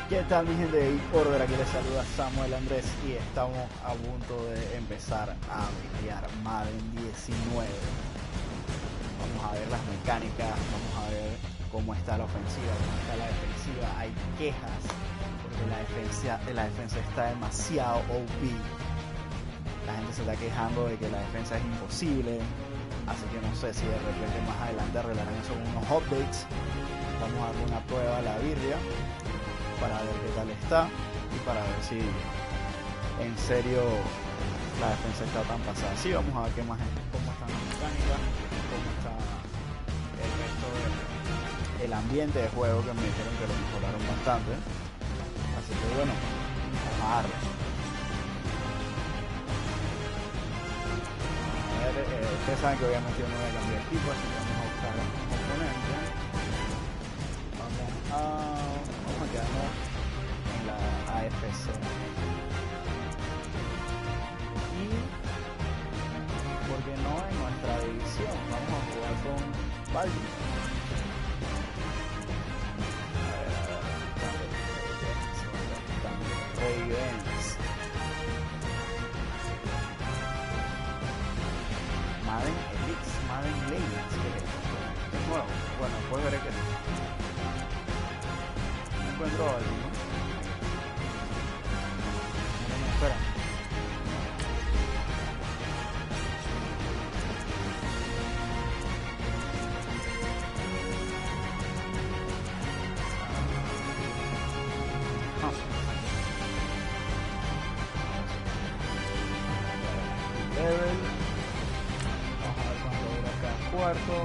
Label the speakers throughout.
Speaker 1: ¿Qué tal, mi gente de Order? Aquí les saluda Samuel Andrés y estamos a punto de empezar a videar Madden 19. Vamos a ver las mecánicas, vamos a ver cómo está la ofensiva, cómo está la defensiva. Hay quejas porque la defensa está demasiado OP. La gente se está quejando de que la defensa es imposible, así que no sé si de repente más adelante arreglarán eso con unos updates. Vamos a darle una prueba a la birria para ver qué tal está y para ver si en serio la defensa está tan pasada. Sí, vamos a ver qué más cómo están las mecánicas, cómo está el resto del ambiente de juego, que me dijeron que lo mejoraron bastante. Así que bueno, vamos a darle. A ver, ustedes saben que obviamente yo no voy a cambiar el equipo, así que vamos a buscar un componente. Vamos a quedarnos en la AFC. Y, ¿por qué no en nuestra división? Vamos a jugar con Baltimore. Ravens. Madden Elite, Madden Legends. ¿Qué es esto? Es nuevo. Bueno, después veré qué es. Encuentro algo, ¿no? Espera. Level. Vamos a ver cuánto dura cada cuarto.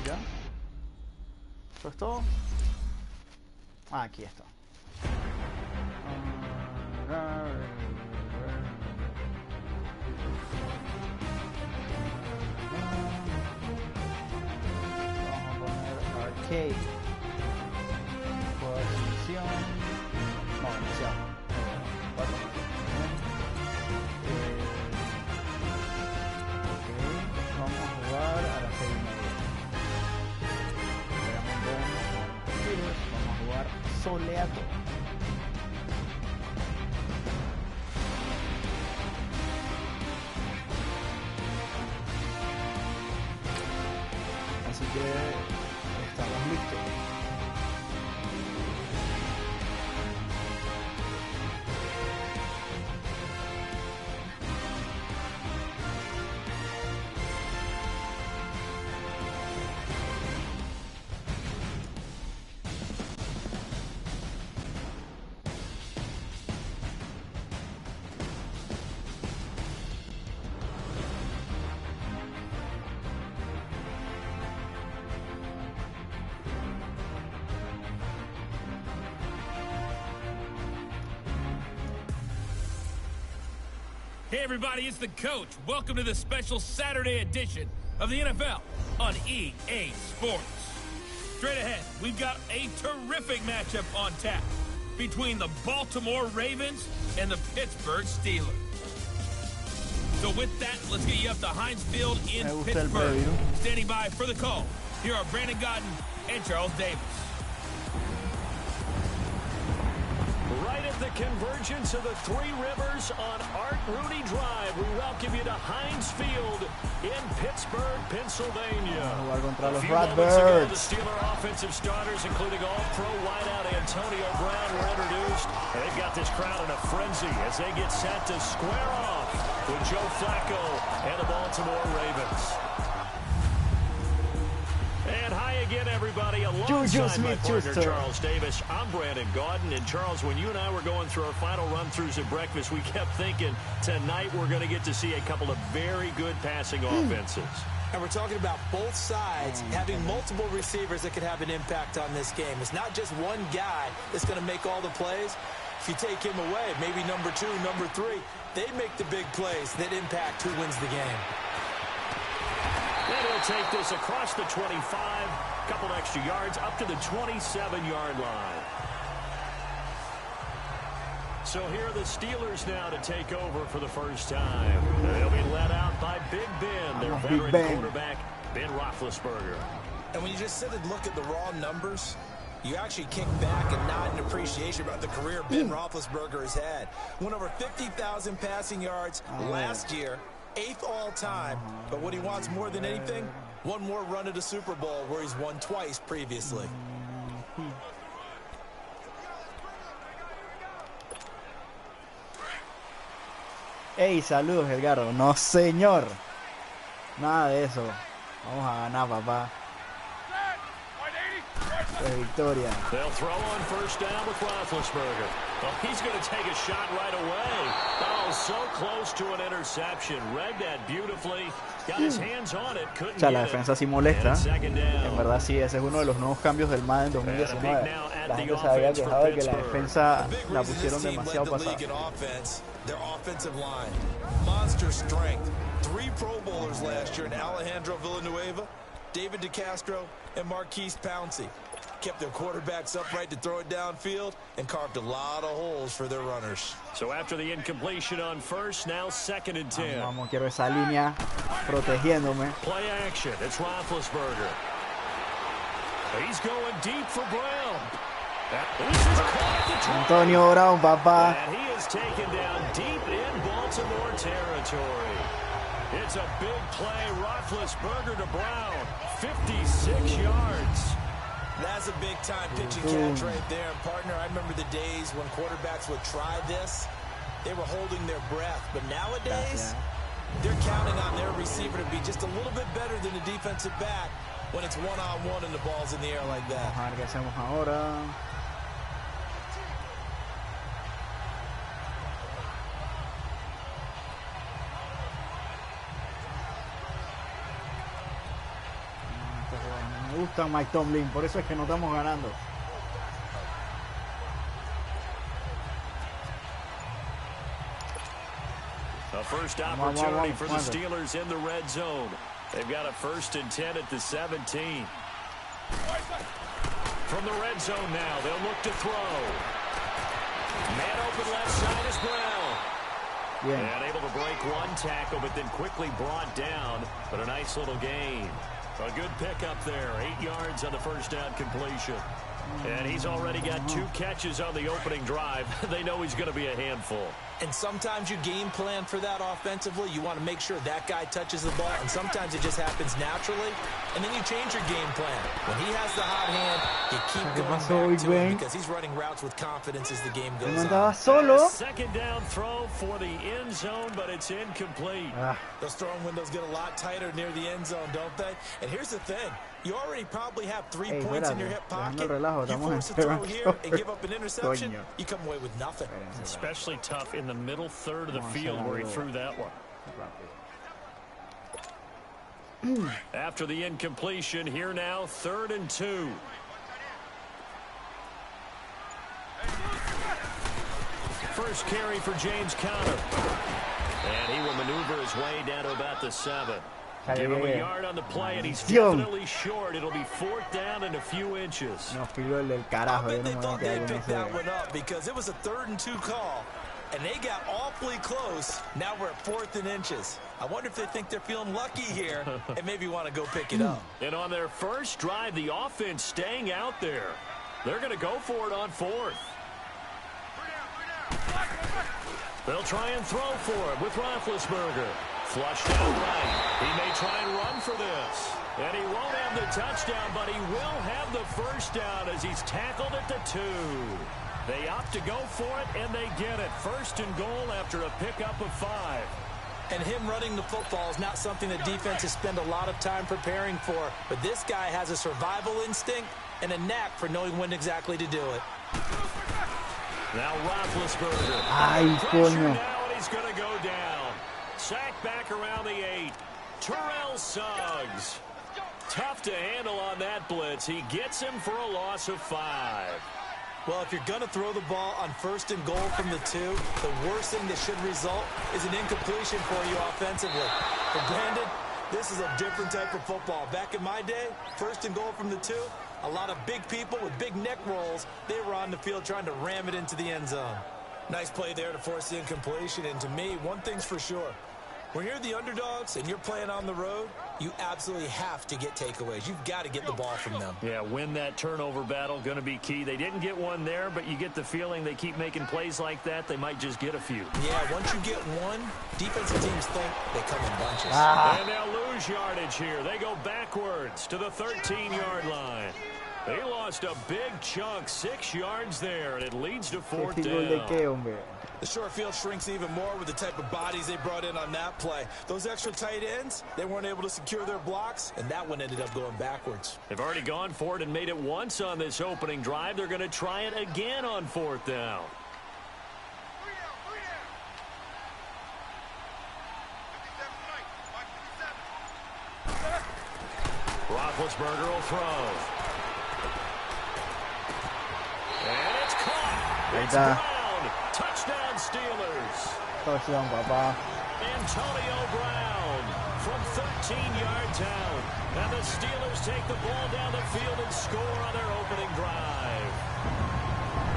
Speaker 1: ¿Ya? ¿Eso es todo? Ah, aquí está. Vamos a poner arcade. Juego de exhibición. No, inicial. 4. Ok, vamos a jugar a las 6:30. Vamos a jugar soleado. Así que estamos listos.
Speaker 2: Hey everybody, it's the coach. Welcome to the special Saturday edition of the NFL on EA Sports. Straight ahead, we've got a terrific matchup on tap between the Baltimore Ravens and the Pittsburgh Steelers. So with that, let's get you up to Heinz Field in Pittsburgh. Standing by for the call, here are Brandon Godden and Charles Davis.
Speaker 3: Right at the convergence of the Three Rivers on Art Rooney Drive, we welcome you to Heinz Field in Pittsburgh, Pennsylvania.
Speaker 1: Contra los
Speaker 3: a few moments ago,
Speaker 1: Ratbirds.
Speaker 3: the Steeler offensive starters, including all-pro wideout Antonio Brown, were introduced. And they've got this crowd in a frenzy as they get set to square off with Joe Flacco and the Baltimore Ravens. And hi again, everybody. Alongside my partner, Charles Davis, I'm Brandon Godden. And Charles, when you and I were going through our final run-throughs at breakfast, we kept thinking tonight we're going to get to see a couple of very good passing offenses.
Speaker 4: And we're talking about both sides having multiple receivers that could have an impact on this game. It's not just one guy that's going to make all the plays. If you take him away, maybe number 2, number 3, they make the big plays that impact who wins the game.
Speaker 3: And he'll take this across the 25, a couple extra yards, up to the 27-yard line. So here are the Steelers now to take over for the first time. They'll be led out by Big Ben, their veteran quarterback, Ben Roethlisberger.
Speaker 4: And when you just sit and look at the raw numbers, You actually kick back and nod in appreciation about the career Ben Roethlisberger has had. Went over 50,000 passing yards last year, 8th all-time. But what he wants more than anything, one more run at a Super Bowl where he's won twice previously.
Speaker 1: Hey, saludos, Edgardo. No, señor. Nada de eso. Vamos a ganar, papá. Pues victoria.
Speaker 3: They'll throw on first down with Roethlisberger. Well, he's going to take a shot right away. Oh, so close to an interception. Read that beautifully. Got his hands on it. Couldn't
Speaker 1: O sea, la
Speaker 3: get it.
Speaker 1: defensa sí molesta. En verdad sí, ese es uno de los nuevos cambios del Madden 2019. La gente se había quejado de que la defensa la pusieron demasiado pasada.
Speaker 4: Their offensive line, monster strength. 3 Pro Bowlers last year in Alejandro Villanueva, David DeCastro, and Marquise Pouncey. Kept their quarterbacks upright to throw it downfield and carved a lot of holes for their runners.
Speaker 3: So after the incompletion on first, now 2nd and 10.
Speaker 1: Vamos, quiero esa línea protegiéndome.
Speaker 3: Play action. It's Roethlisberger. He's going deep for Brown.
Speaker 1: Antonio Brown, papá.
Speaker 3: And he is taken down deep in Baltimore territory. It's a big play. Roethlisberger to Brown. 56 yards.
Speaker 4: That's a big-time pitching catch right there. And, partner, I remember the days when quarterbacks would try this. They were holding their breath. But nowadays, they're counting on their receiver to be just a little bit better than the defensive back when it's one-on-one and the ball's in the air like that.
Speaker 1: Vamos a ver qué hacemos ahora. Me gusta Mike Tomlin, por eso es que no estamos ganando.
Speaker 3: A first opportunity for the Steelers in the red zone. They've got a 1st and 10 at the 17. From the red zone now, they'll look to throw. Man open left side is Brown.
Speaker 1: Yeah.
Speaker 3: And able to break one tackle, but then quickly brought down. But a nice little gain. A good pickup there. 8 yards on the first down completion. And he's already got 2 catches on the opening drive. They know he's going to be a handful.
Speaker 4: And sometimes you game plan for that offensively. You want to make sure that guy touches the ball. And sometimes it just happens naturally. And then you change your game plan. When he has the hot hand, you keep going back to him because he's running routes with confidence as the game goes on.
Speaker 1: Solo.
Speaker 3: 2nd down throw for the end zone, but it's incomplete.
Speaker 4: Those throwing windows get a lot tighter near the end zone, don't they? And here's the thing. You already probably have 3 points in your hip pocket. You force a throw here and give up an interception, you come away with nothing.
Speaker 3: Especially tough in the middle third of the field where he threw that one. After the incompletion, here now, 3rd and 2. First carry for James Conner. And he will maneuver his way down to about the 7. Give him a yard on the play, and he's definitely short. It'll be 4th down and a few inches.
Speaker 1: No, filo del carajo.
Speaker 4: I bet they thought they'd pick that one up because it was a 3rd and 2 call, and they got awfully close. Now we're at 4th and inches. I wonder if they think they're feeling lucky here and maybe want to go pick it up.
Speaker 3: And on their first drive, the offense staying out there. They're going to go for it on 4th. They'll try and throw for it with Roethlisberger. Flushed out right. He may try and run for this. And he won't have the touchdown, but he will have the first down as he's tackled at the 2. They opt to go for it, and they get it. 1st and goal after a pickup of 5.
Speaker 4: And him running the football is not something the defenses spend a lot of time preparing for. But this guy has a survival instinct and a knack for knowing when exactly to do it.
Speaker 3: Now Roethlisberger.
Speaker 1: Ay, coño.
Speaker 3: Now, and he's going to go down. Sack back around the 8. Terrell Suggs. Tough to handle on that blitz. He gets him for a loss of 5.
Speaker 4: Well, if you're going to throw the ball on 1st and goal from the 2, the worst thing that should result is an incompletion for you offensively. But Brandon, this is a different type of football. Back in my day, 1st and goal from the 2, a lot of big people with big neck rolls. They were on the field trying to ram it into the end zone. Nice play there to force the incompletion. And to me, one thing's for sure. When you're the underdogs and you're playing on the road, you absolutely have to get takeaways. You've got to get the ball from them.
Speaker 3: Yeah, win that turnover battle, going to be key. They didn't get one there, but you get the feeling they keep making plays like that, they might just get a few.
Speaker 4: Yeah, once you get one, defensive teams think they come in bunches.
Speaker 3: And they'll lose yardage here. They go backwards to the 13-yard line. They lost a big chunk, 6 yards there, and it leads to 4th down.
Speaker 4: The short field shrinks even more with the type of bodies they brought in on that play. Those extra tight ends, they weren't able to secure their blocks, and that one ended up going backwards.
Speaker 3: They've already gone for it and made it once on this opening drive. They're going to try it again on 4th down. Roethlisberger will throw. And it's caught. It's Brown. Touchdown, Steelers.
Speaker 1: Touchdown, papá.
Speaker 3: Antonio Brown from 13 yards out. And the Steelers take the ball down the field and score on their opening drive.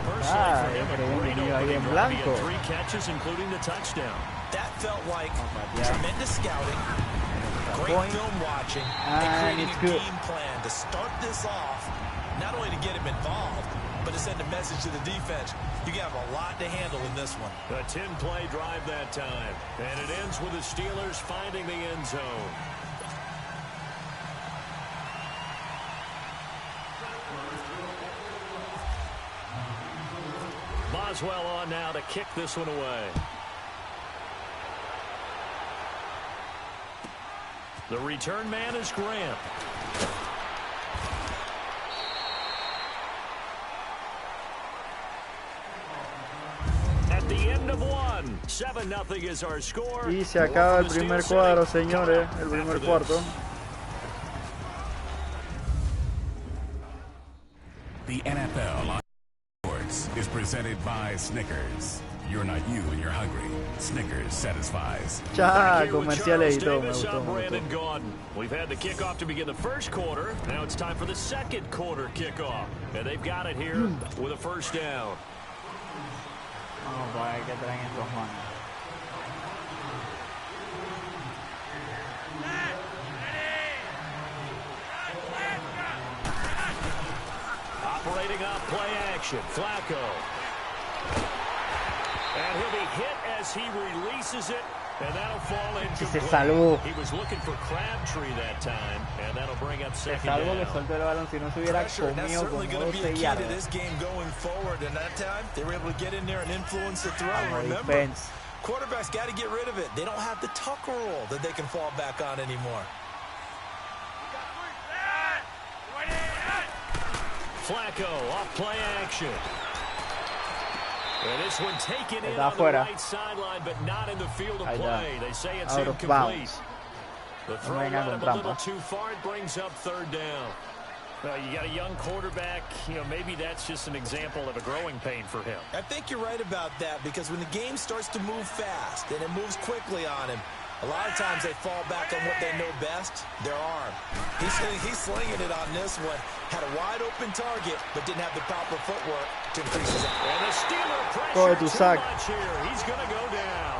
Speaker 3: Personally, for him, a great opening drive. He had 3 catches, including the touchdown.
Speaker 4: That felt like tremendous scouting, great film watching, and creating a game plan to start this off, not only to get him involved, but to send a message to the defense. You have a lot to handle in this one.
Speaker 3: A 10-play drive that time. And it ends with the Steelers finding the end zone. Boswell on now to kick this one away. The return man is Grant. At the end of one, 7-0 is our score.
Speaker 1: Y se acaba el primer cuadro, señores. El primer cuarto.
Speaker 5: The NFL on Sports is presented by Snickers. You're not you when you're hungry. Snickers satisfies.
Speaker 1: Ya, comerciales y todo. Me gustó,
Speaker 3: I'm Brandon Gaudin. We've had the kickoff to begin the first quarter. Now it's time for the second quarter kickoff. And they've got it here with a first down.
Speaker 1: Vamos a ver qué traen estos manos.
Speaker 3: Operating on play action, Flacco. And he'll be hit as he releases it, and that'll fall incomplete. He was looking for Crabtree that time, and that'll bring up second down.
Speaker 1: Que suelte el balón si no se hubiera comido con 12 yardas.
Speaker 4: This game going forward, and that time they were able to get in there and influence the throw. Remember, quarterbacks got to get rid of it. They don't have the Tucker rule that they can fall back on anymore.
Speaker 3: Flacco off play action. And this one taken in on the right sideline, but not in the field of play. They say it's incomplete. The throw went a little too far. It brings up third down. Well, you got a young quarterback. You know, maybe that's just an example of a growing pain for him.
Speaker 4: I think you're right about that, because when the game starts to move fast and it moves quickly on him, a lot of times they fall back on what they know best, their arm. He's slinging it on this one. Had a wide open target, but didn't have the proper footwork to increase his effort.
Speaker 3: And the Steeler pressure too much here. He's going to go down.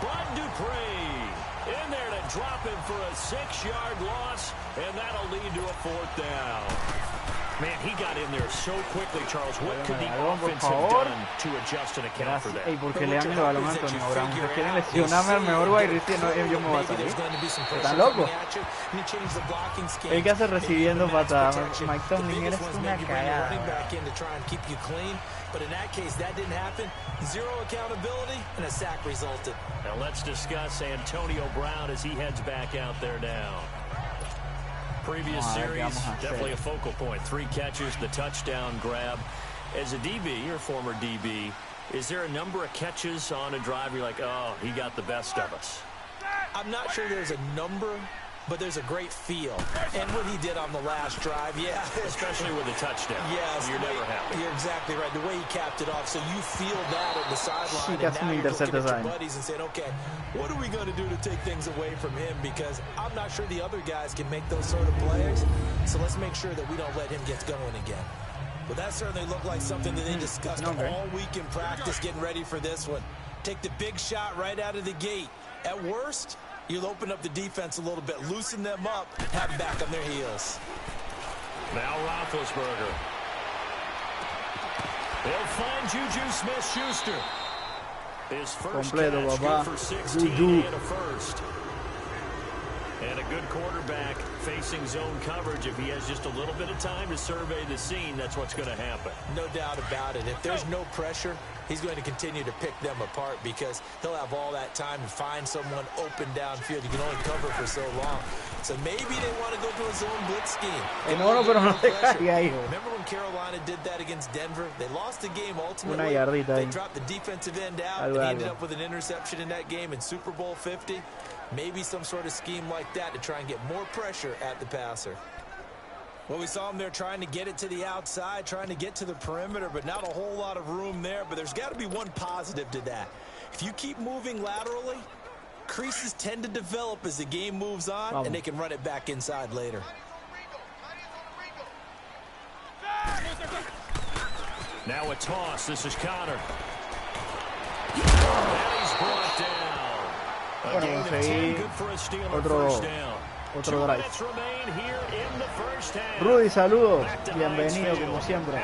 Speaker 3: Bud Dupree in there to drop him for a 6-yard loss, and that'll lead to a fourth down. Man, he got in there so quickly, Charles. What could the offense have done to adjust and account for that?
Speaker 1: ¿Y por qué le dan el balón a Antonio Brown? ¿Ustedes quieren lesionarme al mejor wide receiver? Yo me voy a salir. ¿Están locos? El que hace recibiendo patadas. Mike Tomlin, eres una cagada.
Speaker 4: But in that case, that didn't happen. Zero accountability, and a sack resulted.
Speaker 3: Now let's discuss Antonio Brown as he heads back out there now. Previous series, definitely a focal point. 3 catches, the touchdown grab. As a DB, or former DB, is there a number of catches on a drive where you're like, oh, he got the best of us?
Speaker 4: I'm not sure there's a number, but there's a great feel. And what he did on the last drive, yeah.
Speaker 3: Especially with the touchdown.
Speaker 4: Yes.
Speaker 3: You're never happy.
Speaker 4: You're exactly right. The way he capped it off, so you feel that at the sideline.
Speaker 1: And now you're looking at your
Speaker 4: buddies and saying, okay, what are we going to do to take things away from him? Because I'm not sure the other guys can make those sort of plays. So let's make sure that we don't let him get going again. Well, that certainly looked like something that they discussed all week in practice, getting ready for this one. Take the big shot right out of the gate. At worst, you'll open up the defense a little bit, loosen them up, have them back on their heels.
Speaker 3: Now Roethlisberger. They'll find Juju Smith-Schuster. His first
Speaker 1: Completo,
Speaker 3: catch,
Speaker 1: papá.
Speaker 3: good for 16
Speaker 1: Juju.
Speaker 3: and a first. And a good quarterback facing zone coverage. If he has just a little bit of time to survey the scene, that's what's going to happen.
Speaker 4: No doubt about it. If there's no pressure, he's going to continue to pick them apart because he'll have all that time to find someone open downfield. You can only cover for so long. So maybe they want to go to a zone blitz scheme.
Speaker 1: No, pero no te caiga, hijo.
Speaker 4: Remember when Carolina did that against Denver? They lost the game ultimately.
Speaker 1: Una yardita
Speaker 4: They
Speaker 1: ahí.
Speaker 4: dropped the defensive end out and ended up with an interception in that game in Super Bowl 50. Maybe some sort of scheme like that to try and get more pressure at the passer. Well, we saw him there trying to get it to the outside, trying to get to the perimeter, but not a whole lot of room there. But there's got to be one positive to that. If you keep moving laterally, creases tend to develop as the game moves on, and they can run it back inside later.
Speaker 3: Now a toss. This is Connor. And he's brought down.
Speaker 1: Bueno, conseguí otro drive. Rudy, saludos. Bienvenido, como siempre.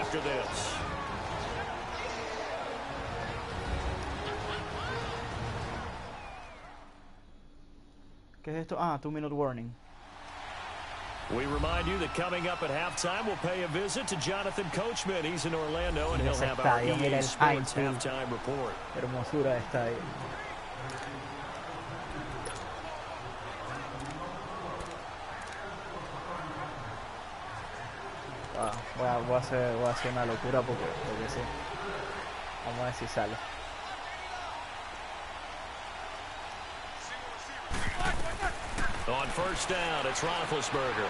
Speaker 1: ¿Qué es esto? Ah, 2-minute warning.
Speaker 3: We remind you that coming up at halftime, we'll pay a visit to Jonathan Coachman. He's in Orlando, and he'll have our EA Sports halftime report.
Speaker 1: Hermosura de estadio. Voy a hacer una locura porque sí. Vamos a ver si sale.
Speaker 3: On first down, it's Roethlisberger.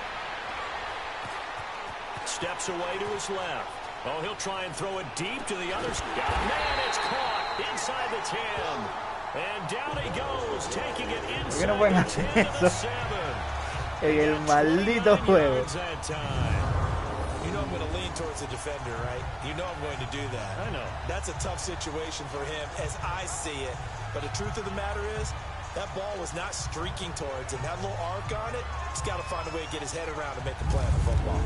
Speaker 3: Steps away to his left. Oh, he'll try and throw it deep to the other. Man, it's caught inside the 10. And down he goes, taking it inside the 10 to the 7.
Speaker 1: En el maldito juego.
Speaker 4: You know I'm going to lean towards the defender, right? You know I'm going to do that.
Speaker 3: I know.
Speaker 4: That's a tough situation for him as I see it. But the truth of the matter is, that ball was not streaking towards him. That little arc on it, he's got to find a way to get his head around and make a play on the football.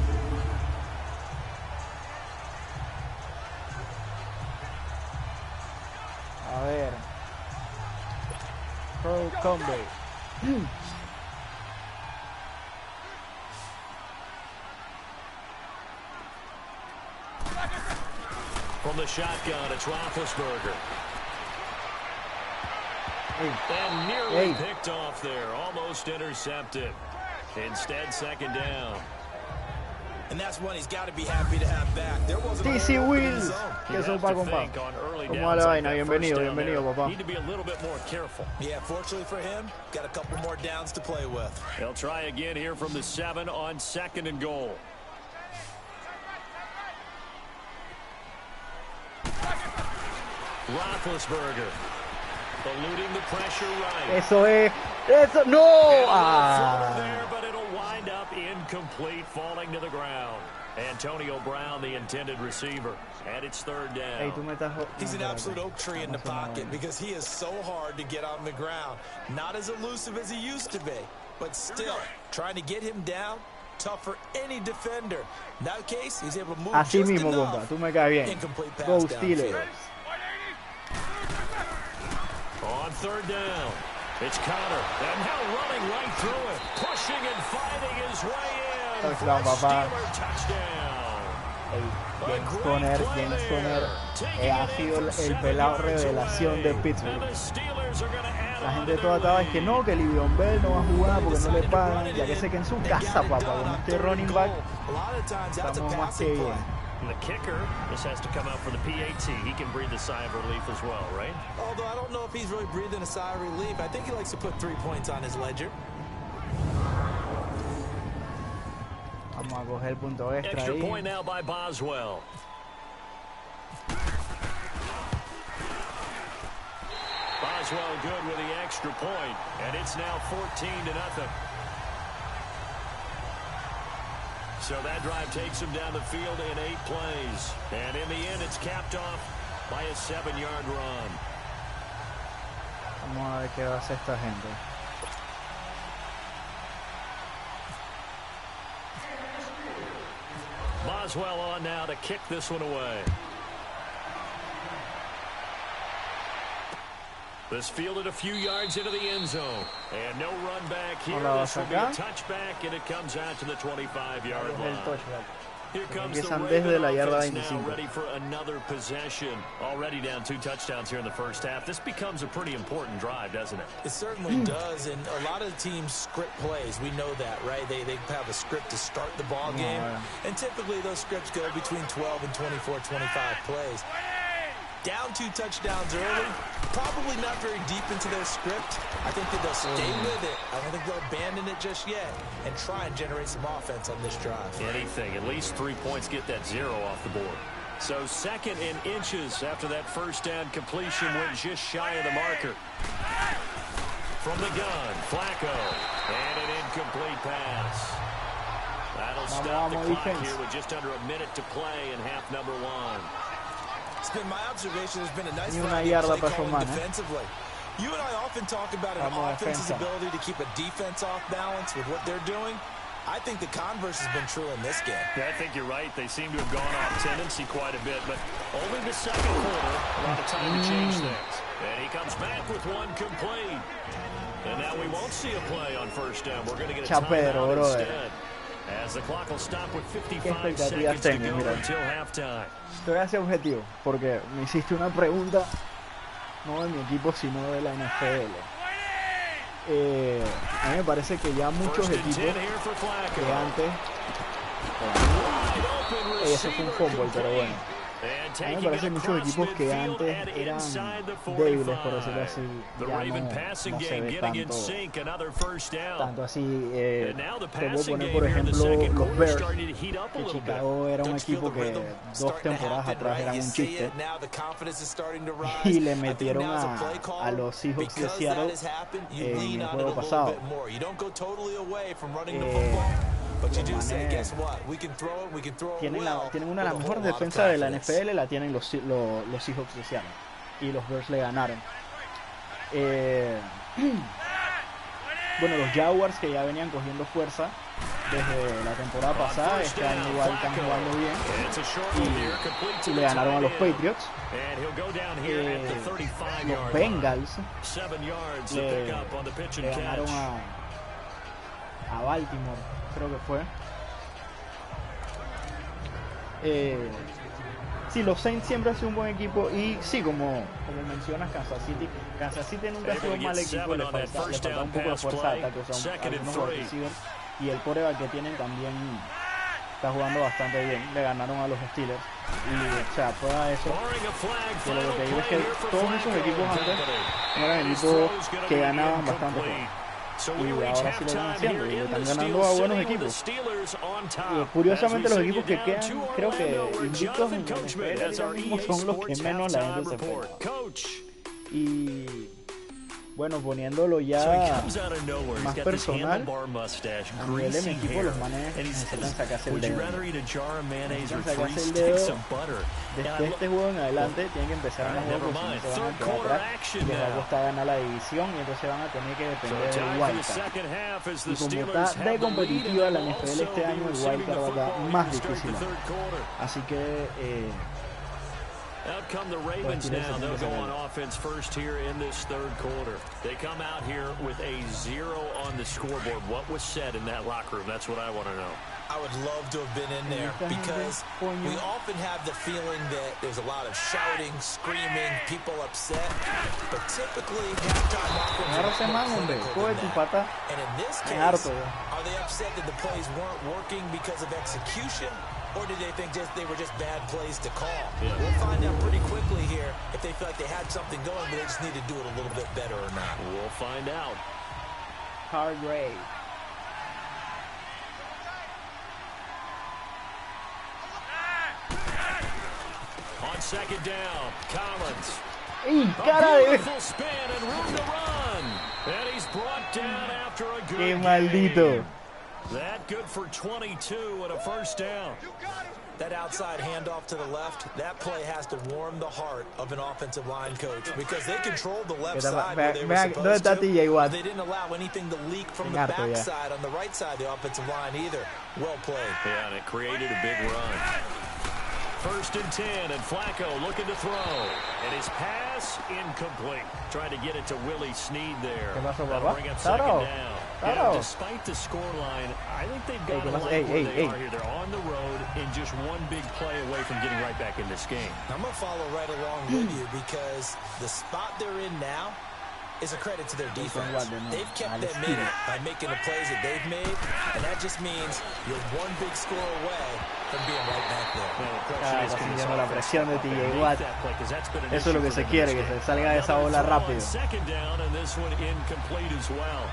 Speaker 1: A ver. Pro combo.
Speaker 3: From the shotgun, it's Roethlisberger. And nearly picked off there, almost intercepted. Instead, second down.
Speaker 4: And that's one he's got to be happy to have back. There wasn't
Speaker 1: DC Wills. ¿Qué sopa, compa? ¿Cómo va la vaina? Bienvenido, papá.
Speaker 3: Need to be a little bit more careful.
Speaker 4: Yeah, fortunately for him, got a couple more downs to play with.
Speaker 3: They'll try again here from the 7 on 2nd and goal. Roethlisberger. Eluding the pressure right.
Speaker 1: Eso es. Eso. No.
Speaker 3: There, but it'll wind up incomplete, falling to the ground. Antonio Brown, the intended receiver, and it's third down.
Speaker 1: Hey,
Speaker 4: he's an absolute oak tree in the pocket because he is so hard to get on the ground. Not as elusive as he used to be, but still, trying to get him down, tough for any defender. In that case, he's able to move
Speaker 1: así
Speaker 4: just
Speaker 1: mismo,
Speaker 4: enough.
Speaker 1: compa. Tú me caes bien.
Speaker 4: Incomplete pass
Speaker 1: Go
Speaker 4: downfield.
Speaker 1: Steelers.
Speaker 3: On third down, it's Connor, and now running right through it, pushing and fighting his way in.
Speaker 1: Touchdown, papá.
Speaker 3: Steeler touchdown.
Speaker 1: James Conner ha sido el pelado revelación de Pittsburgh. La gente toda estaba es que no, que Le'Veon Bell no va a jugar porque no le pagan, ya que sé que en su casa, papá, con este running back estamos más que bien.
Speaker 3: The kicker, this has to come out for the PAT. He can breathe a sigh of relief as well, right?
Speaker 4: Although I don't know if he's really breathing a sigh of relief. I think he likes to put 3 points on his ledger.
Speaker 1: Vamos a coger el punto extra
Speaker 3: Extra
Speaker 1: ahí.
Speaker 3: point now by Boswell. Boswell good with the extra point, and it's now 14-0. So that drive takes him down the field in 8 plays. And in the end, it's capped off by a 7-yard run.
Speaker 1: Vamos a ver qué va a hacer esta gente.
Speaker 3: Boswell on now to kick this one away. This fielded a few yards into the end zone. And no run back here. This will be a touchback, and it comes out to the 25-yard line. Here comes the Ravens now ready for another possession. Already down 2 touchdowns here in the first half. This becomes a pretty important drive, doesn't it?
Speaker 4: It certainly does, and a lot of teams script plays. We know that, right? They have a script to start the ball game, and typically those scripts go between 12 and 24, 25 plays. Down 2 touchdowns early, probably not very deep into their script. I think that they'll stay with it. I don't think they'll abandon it just yet and try and generate some offense on this drive.
Speaker 3: Anything, at least 3 points, get that 0 off the board. So 2nd and inches after that first down completion went just shy of the marker. From the gun, Flacco, and an incomplete pass. That'll stop the clock here with just under a minute to play in half number 1.
Speaker 4: It's been my observation. There's been a nice variety of play calling defensively. You and I often talk about an offense's ability to keep a defense off balance with what they're doing. I think the converse has been true in this game.
Speaker 3: Yeah, I think you're right. They seem to have gone off tendency quite a bit, but only the second quarter, a lot of time to change things. And he comes back with one complete. And now we won't see a play on first down. We're going to get a timeout instead. As the clock will stop with 55 seconds to go until halftime.
Speaker 1: Estoy hacia objetivo porque me hiciste una pregunta no de mi equipo sino de la NFL. A mí me parece que ya muchos equipos que antes ese fue un fumble, pero bueno. A mí me parece que muchos equipos que antes eran débiles, por decirlo así, ya no se ve tanto así. Te voy a poner, por ejemplo, los Bears, que Chicago era un equipo que 2 temporadas atrás eran un chiste, y le metieron a los Seahawks de Seattle en el juego pasado. Tienen una de las mejores defensas de la NFL, la tienen los Seahawks de Seattle, y los Bears le ganaron. Bueno, los Jaguars, que ya venían cogiendo fuerza desde la temporada pasada, este año igual están jugando bien y le ganaron a los Patriots. Los Bengals le ganaron a Baltimore, creo que fue. Sí, los Saints siempre han sido un buen equipo, y sí, como mencionas, Kansas City nunca ha sido un mal equipo, le falta un poco de fuerza de ataque, o sea, algunos receivers, y el quarterback que tienen también está jugando bastante bien. Le ganaron a los Steelers, y o sea, fuera de eso, de lo que digo es que todos esos equipos antes eran equipos que ganaban bastante bien. Y ahora sí lo están haciendo y le están ganando a buenos equipos. Y curiosamente los equipos que quedan, creo que invictos en el mismo son los que menos la gente se espera. Y bueno, poniéndolo ya más personal, a nivel de mi equipo, los manes necesitan sacarse el dedo. Necesitan sacarse el dedo. Desde este juego en adelante tienen que empezar a jugar, porque si no se van a quedar atrás y les va a costar ganar la división, y entonces van a tener que depender del wildcard. Y como está de competitiva la NFL este año, el wildcard va a estar más difícil. Así que
Speaker 3: out come the Ravens now. They'll go on offense first here in this third quarter. They come out here with a 0 on the scoreboard. What was said in that locker room? That's what I want to know.
Speaker 4: I would love to have been in there, because we often have the feeling that there's a lot of shouting, screaming, people upset, but typically halftime offense and in this case, are they upset that the plays weren't working because of execution, or did they think they were just bad plays to call? Yeah. We'll find out pretty quickly here if they feel like they had something going, but they just need to do it a little bit better or not.
Speaker 3: We'll find out.
Speaker 1: Hargrave.
Speaker 3: On second down, Collins.
Speaker 1: Beautiful
Speaker 3: spin and room to run. And he's brought down after a good
Speaker 1: maldito.
Speaker 3: That good for 22 and a first down.
Speaker 4: That outside handoff to the left, that play has to warm the heart of an offensive line coach because they controlled the left side where they were supposed to. They didn't allow anything to leak from the backside on the right side of the offensive line either. Well played.
Speaker 3: Yeah, and it created a big run. 1st and 10, and Flacco looking to throw. And his pass incomplete. Trying to get it to Willie Snead there. That'll bring up 2nd down. Yeah, despite the scoreline, I think they've got to like where they are here. They're on the road and just one big play away from getting right back in this game.
Speaker 4: I'm going to follow right along with you because the spot they're in now is a credit to their defense. They've kept them in it by making the plays that they've made, and that just means you're one big score away from being right back there.
Speaker 1: Siguiendo la presión de TJ Watt. Eso es lo que se quiere, que se salga de esa bola rápido.
Speaker 3: Second down, and this one incomplete as well.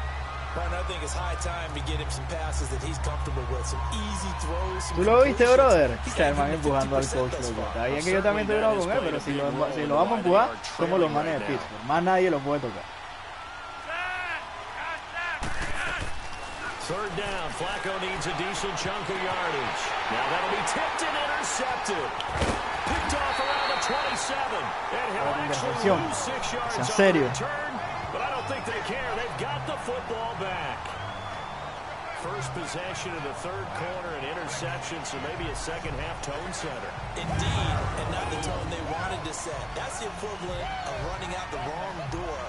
Speaker 4: I think it's high time to get him some passes that he's comfortable with, some easy throws.
Speaker 1: ¿Tú lo viste, brother? Sherman empujando al coach. Está bien que yo también estoy bravo con él, pero si lo vamos a empujar, somos los manes de Pittsburgh. Más nadie lo puede tocar.
Speaker 3: 3rd down, Flacco needs a decent chunk of yardage. Now that'll be tipped and intercepted. Picked off around the 27. And he'll actually lose 6 yards on the return, but I don't think they care. They've got the football back. First possession of the 3rd quarter, an interception, so maybe a second-half tone setter.
Speaker 4: Indeed, and not the tone they wanted to set. That's the equivalent of running out the wrong door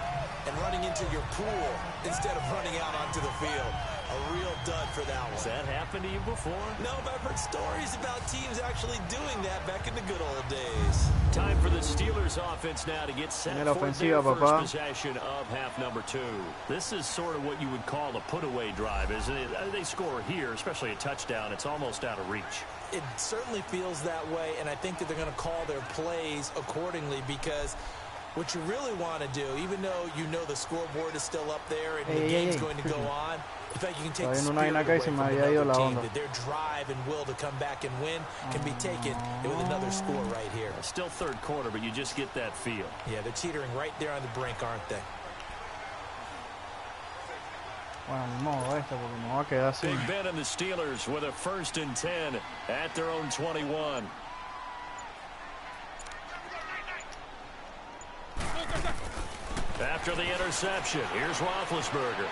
Speaker 4: and running into your pool instead of running out onto the field. A real dud for that one.
Speaker 3: Has that happened to you before?
Speaker 4: No, but I've heard stories about teams actually doing that back in the good old days.
Speaker 3: Time for the Steelers offense now to get set for their first possession of half number 2. This is sort of what you would call a put-away drive, isn't it? They score here, especially a touchdown. It's almost out of reach.
Speaker 4: It certainly feels that way, and I think that they're going to call their plays accordingly because what you really want to do, even though you know the scoreboard is still up there and the game's going to go on, in fact, you can take the spirit away from another team, that their drive and will to come back and win can be taken with another score right here.
Speaker 3: Still 3rd quarter, but you just get that feel.
Speaker 4: Yeah, they're teetering right there on the brink, aren't they?
Speaker 3: Big Ben and the Steelers with a 1st and 10 at their own 21. After the interception, here's Roethlisberger.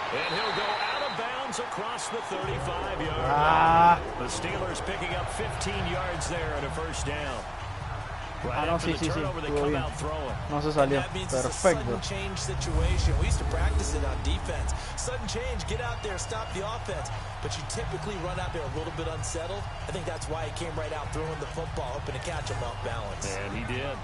Speaker 3: And he'll go out of bounds across the 35-yard line. The Steelers picking up 15 yards there and a 1st down. Right after the turnover, they come out throwing.
Speaker 1: No se salió. Perfecto.
Speaker 4: Sudden change situation. We used to practice it on defense. Sudden change, get out there, stop the offense. But you typically run out there a little bit unsettled. I think that's why he came right out throwing the football, hoping to catch him off balance.
Speaker 3: And he did.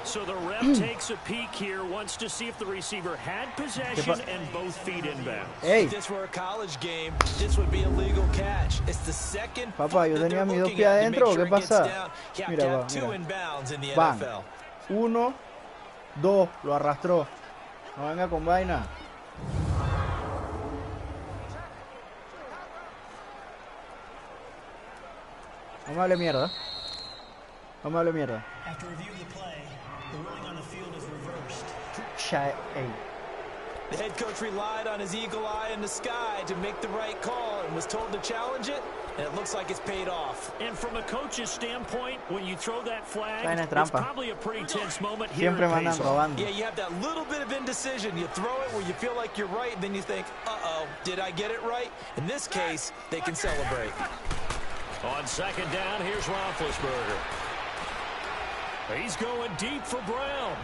Speaker 3: So the ref takes a peek here, wants to see if the receiver had possession and both feet inbound.
Speaker 1: Hey.
Speaker 4: If this were a college game, this would be a legal catch. It's the second.
Speaker 1: Papá, yo tenía mis 2 pies adentro. ¿Qué pasa? Mira, va. Van. 1, 2. Lo arrastró. No venga con vaina. No me hable mierda. No me hable mierda.
Speaker 6: After review of the play, the ruling on the field is reversed.
Speaker 4: The head coach relied on his eagle eye in the sky to make the right call and was told to challenge it, and it looks like it's paid off.
Speaker 3: And from a coach's standpoint, when you throw that flag, it's probably a pretty tense moment here.
Speaker 4: Yeah, you have that little bit of indecision. You throw it where you feel like you're right, and then you think, uh-oh, did I get it right? In this case, they can celebrate.
Speaker 3: On 2nd down, here's Roethlisberger. He's going deep for Brown.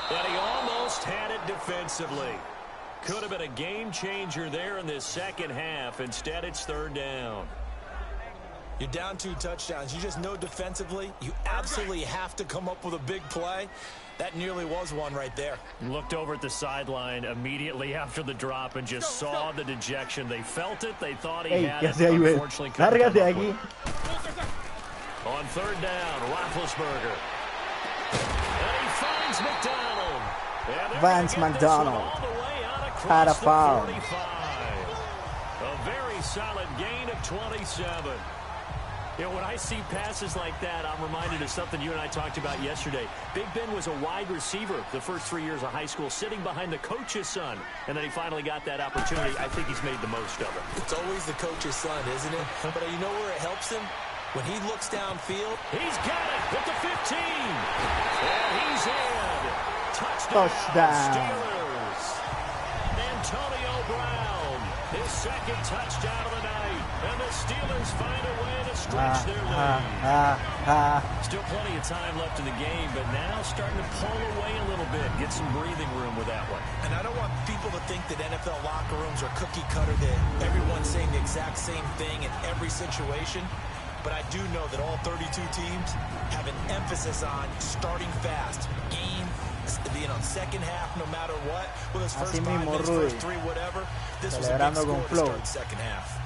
Speaker 3: And he almost had it defensively. Could have been a game changer there in this second half. Instead, it's 3rd down.
Speaker 4: You're down 2 touchdowns. You just know defensively, you absolutely have to come up with a big play. That nearly was one right there.
Speaker 3: Looked over at the sideline immediately after the drop and just saw the dejection. They felt it. They thought he had it. Unfortunately, couldn't come up with it. On 3rd down, Roethlisberger. And he finds McDonald.
Speaker 1: Vance McDonald. Had a foul.
Speaker 3: A very solid gain of 27. You know, when I see passes like that, I'm reminded of something you and I talked about yesterday. Big Ben was a wide receiver the first 3 years of high school, sitting behind the coach's son, and then he finally got that opportunity. I think he's made the most of it.
Speaker 4: It's always the coach's son, isn't it? But you know where it helps him? When he looks downfield.
Speaker 3: He's got it at the 15. And he's in. Touchdown. Steelers. Antonio Brown, his second touchdown of the night. And the Steelers find a way to stretch their lead. Still plenty of time left in the game, but now starting to pull away a little bit. Get some breathing room with that one.
Speaker 4: And I don't want people to think that NFL locker rooms are cookie cutter, that everyone's saying the exact same thing in every situation. But I do know that all 32 teams have an emphasis on starting fast. Game being on second half no matter what. Well, this first 5 minutes, first 3, whatever. This was a big score to start the second half.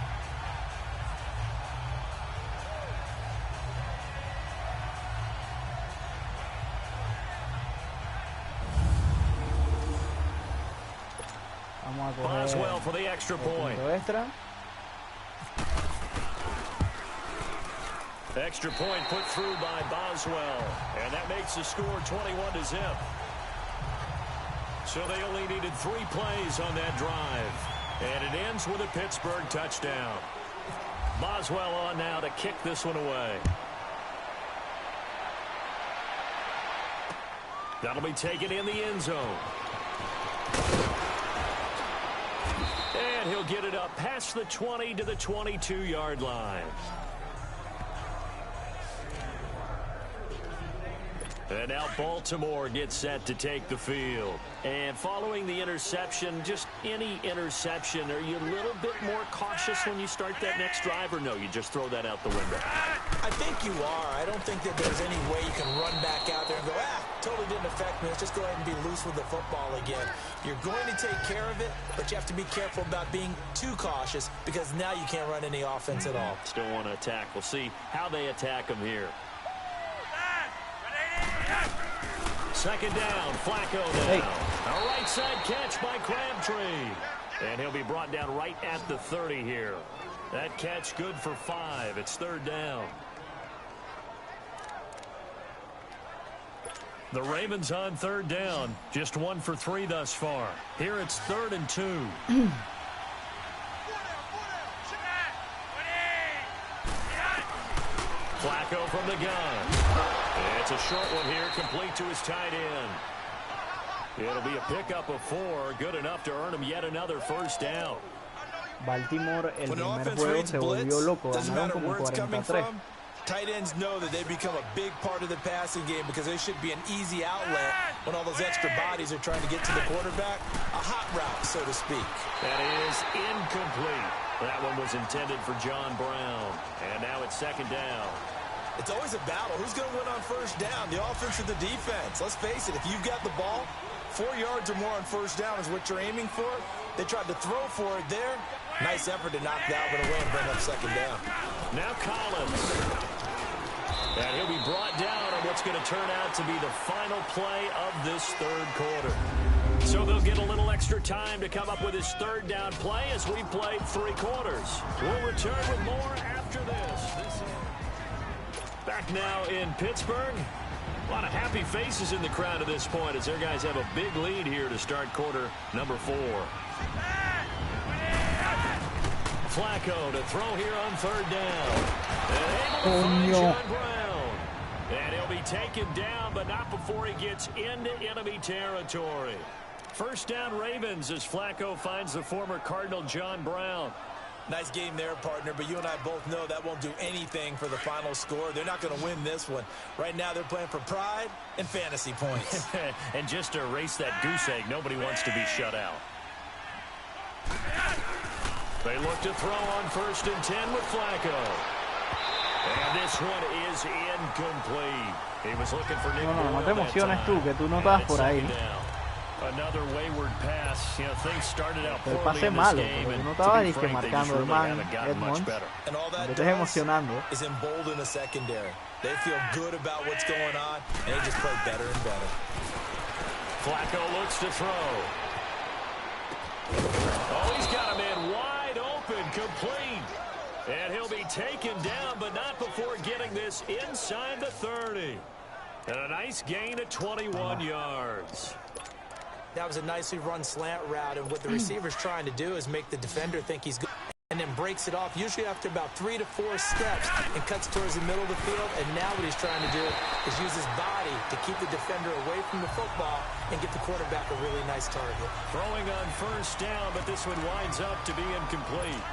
Speaker 3: Boswell for the extra point. Extra point put through by Boswell. And that makes the score 21-0. So they only needed 3 plays on that drive. And it ends with a Pittsburgh touchdown. Boswell on now to kick this one away. That'll be taken in the end zone. And he'll get it up past the 20 to the 22-yard line. And now Baltimore gets set to take the field. And following the interception, just any interception, are you a little bit more cautious when you start that next drive, or no, you just throw that out the window?
Speaker 4: I think you are. I don't think that there's any way you can run back out there and go, totally didn't affect me. Let's just go ahead and be loose with the football again. You're going to take care of it, but you have to be careful about being too cautious because now you can't run any offense at all.
Speaker 3: Still want to attack. We'll see how they attack them here. Second down, Flacco now. A right side catch by Crabtree. And he'll be brought down right at the 30 here. That catch good for 5. It's third down. The Ravens on third down. Just 1 for 3 thus far. Here it's 3rd and 2. Flacco from the gun. It's a short one here, complete to his tight end. It'll be a pickup of 4, good enough to earn him yet another first down.
Speaker 1: Baltimore el primer juego se volvió loco, ganaron como 43.
Speaker 4: Tight ends know that they become a big part of the passing game because they should be an easy outlet when all those extra bodies are trying to get to the quarterback. A hot route, so to speak.
Speaker 3: That is incomplete. That one was intended for John Brown. And now it's second down.
Speaker 4: It's always a battle. Who's going to win on first down, the offense or the defense? Let's face it, if you've got the ball, 4 yards or more on first down is what you're aiming for. They tried to throw for it there. Nice effort to knock that one away and bring up second down.
Speaker 3: Now Collins. And he'll be brought down on what's going to turn out to be the final play of this third quarter. So they'll get a little extra time to come up with his third down play as we played 3 quarters. We'll return with more after this. Back now in Pittsburgh. A lot of happy faces in the crowd at this point as their guys have a big lead here to start quarter number 4. Flacco to throw here on third down. And able to find John Brown. And he'll be taken down, but not before he gets into enemy territory. First down Ravens as Flacco finds the former Cardinal John Brown.
Speaker 4: Nice game there, partner, but you and I both know that won't do anything for the final score. They're not going to win this one. Right now, they're playing for pride and fantasy points.
Speaker 3: And just to erase that goose egg, nobody wants to be shut out. They look to throw on 1st and 10 with Flacco. And this one is incomplete. He was looking for Nick.
Speaker 1: No te emociones tú, que tú no estabas por ahí.
Speaker 3: Another wayward pass. You know, things started out poorly
Speaker 1: El pase
Speaker 3: in this
Speaker 1: malo,
Speaker 3: game,
Speaker 1: porque
Speaker 3: and
Speaker 1: no estaba
Speaker 3: to be
Speaker 1: ni que
Speaker 3: frank, they just
Speaker 1: marcando el
Speaker 3: really
Speaker 1: man
Speaker 3: haven't gotten much
Speaker 1: Edmonds.
Speaker 3: better.
Speaker 4: And all that
Speaker 1: Me estás emocionando.
Speaker 4: is embolden the secondary. They feel good about what's going on, and they just play better and better.
Speaker 3: Flacco looks to throw. Oh, he's got a man wide open, complete. And he'll be taken down, but not before getting this inside the 30. And a nice gain of 21 yards.
Speaker 4: That was a nicely run slant route, and what the receiver's trying to do is make the defender think he's good, and then breaks it off, usually after about 3 to 4 steps, and cuts towards the middle of the field. And now what he's trying to do is use his body to keep the defender away from the football and get the quarterback a really nice target.
Speaker 3: Throwing on first down, but this one winds up to be incomplete.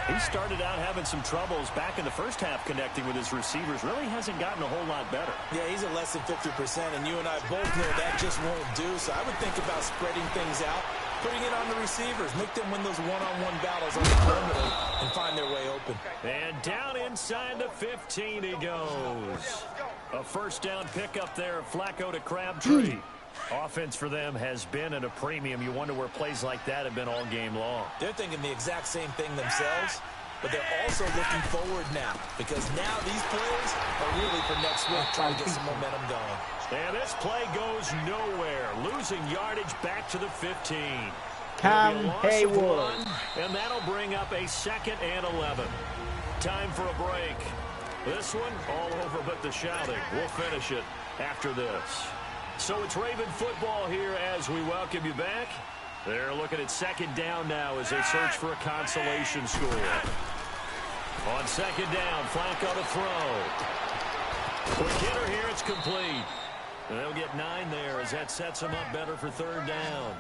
Speaker 3: He started out having some troubles back in the first half connecting with his receivers. Really hasn't gotten a whole lot better.
Speaker 4: Yeah, he's at less than 50%, and you and I both know that just won't do. So I would think about spreading things out, putting it on the receivers, make them win those one-on-one battles on the perimeter and find their way open.
Speaker 3: And down inside the 15 he goes. A first down pickup there, Flacco to Crabtree. Offense for them has been at a premium. You wonder where plays like that have been all game long.
Speaker 4: They're thinking the exact same thing themselves, but they're also looking forward now, because now these plays are really for next week, trying to get some momentum going.
Speaker 3: And this play goes nowhere, losing yardage back to the 15.
Speaker 1: Cam Hayward.
Speaker 3: And that'll bring up a 2nd and 11. Time for a break. This one all over but the shouting. We'll finish it after this. So it's Raven football here as we welcome you back. They're looking at 2nd down now as they search for a consolation score. On 2nd down, Flacco to throw. Quick hitter here, it's complete. And they'll get 9 there as that sets them up better for 3rd down.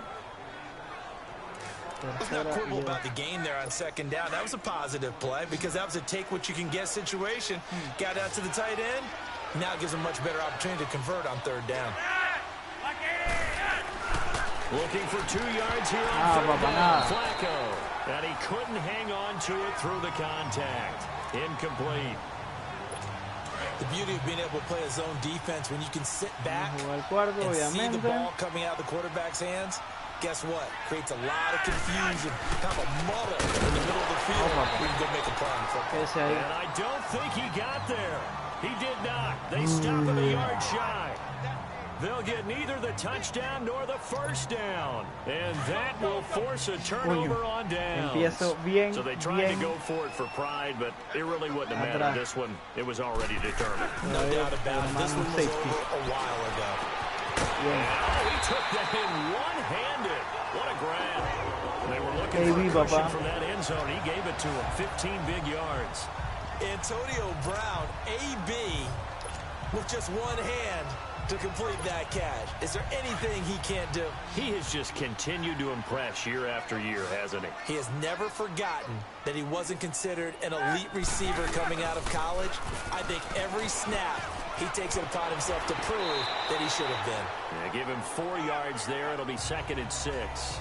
Speaker 4: Let's not quibble about the gain there on 2nd down. That was a positive play because that was a take-what-you-can-get situation. Got out to the tight end. Now it gives them much better opportunity to convert on 3rd down.
Speaker 3: Looking for 2 yards here on 3rd down. Flacco. And he couldn't hang on to it through the contact. Incomplete.
Speaker 4: The beauty of being able to play a zone defense when you can sit back and see the ball coming out of the quarterback's hands. Guess what? Creates a lot of confusion, kind of a muddle in the middle of the field. We can go make a play in football.
Speaker 3: And I don't think he got there. He did not. They stop him a yard shy. They'll get neither the touchdown nor the first down. And that will force a turnover on downs. So they tried to go for it for pride, but it really wouldn't have mattered. This one, it was already determined.
Speaker 4: No doubt about it. This one was over a while ago.
Speaker 3: Oh, he took that in one-handed. What a grab. They were looking for a cushion from that end zone. He gave it to him. 15 big yards.
Speaker 4: Antonio Brown, AB, with just one hand to complete that catch. Is there anything he can't do?
Speaker 3: He has just continued to impress year after year, hasn't he?
Speaker 4: He has never forgotten that he wasn't considered an elite receiver coming out of college. I think every snap he takes it upon himself to prove that he should have been.
Speaker 3: Yeah, give him 4 yards there. It'll be 2nd and 6.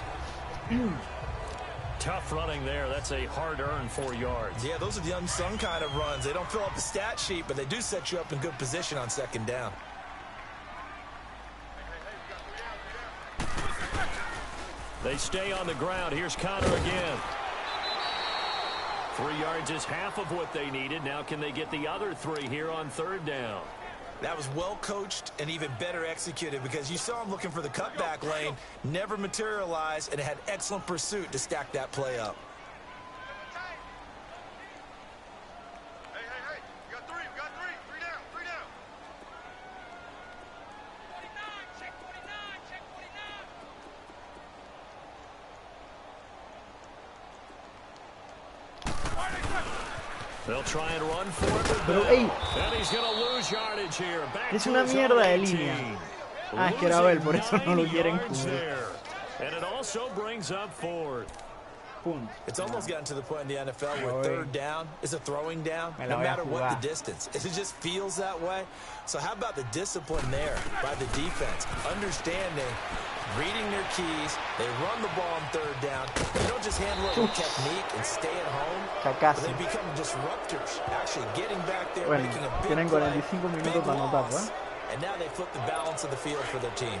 Speaker 3: Tough running there. That's a hard-earned 4 yards.
Speaker 4: Yeah, those are the unsung kind of runs. They don't fill up the stat sheet, but they do set you up in good position on 2nd down.
Speaker 3: They stay on the ground. Here's Connor again. 3 yards is half of what they needed. Now can they get the other 3 here on 3rd down?
Speaker 4: That was well coached and even better executed because you saw him looking for the cutback lane, never materialized, and had excellent pursuit to stack that play up.
Speaker 3: They'll try and run for it.
Speaker 1: Pero, ey,
Speaker 3: And he's going to lose yardage here. Back
Speaker 1: es
Speaker 3: to
Speaker 1: una
Speaker 3: his
Speaker 1: mierda de
Speaker 3: own
Speaker 1: línea.
Speaker 3: 18.
Speaker 1: Ah, es que era Bell, por eso no lo
Speaker 3: Losing
Speaker 1: quieren
Speaker 3: 9 yards
Speaker 1: cubrir.
Speaker 3: there. And it also brings up 4th.
Speaker 4: It's almost gotten to the point in the NFL where 3rd down is a throwing down, no matter what the distance. It just feels that way. So how about the discipline there by the defense? Understanding, reading their keys. They run the ball on 3rd down. They don't just handle it with technique and stay at home. But they become disruptors, actually getting back there, making a big play, big loss. And now they flip the balance of the field for their team.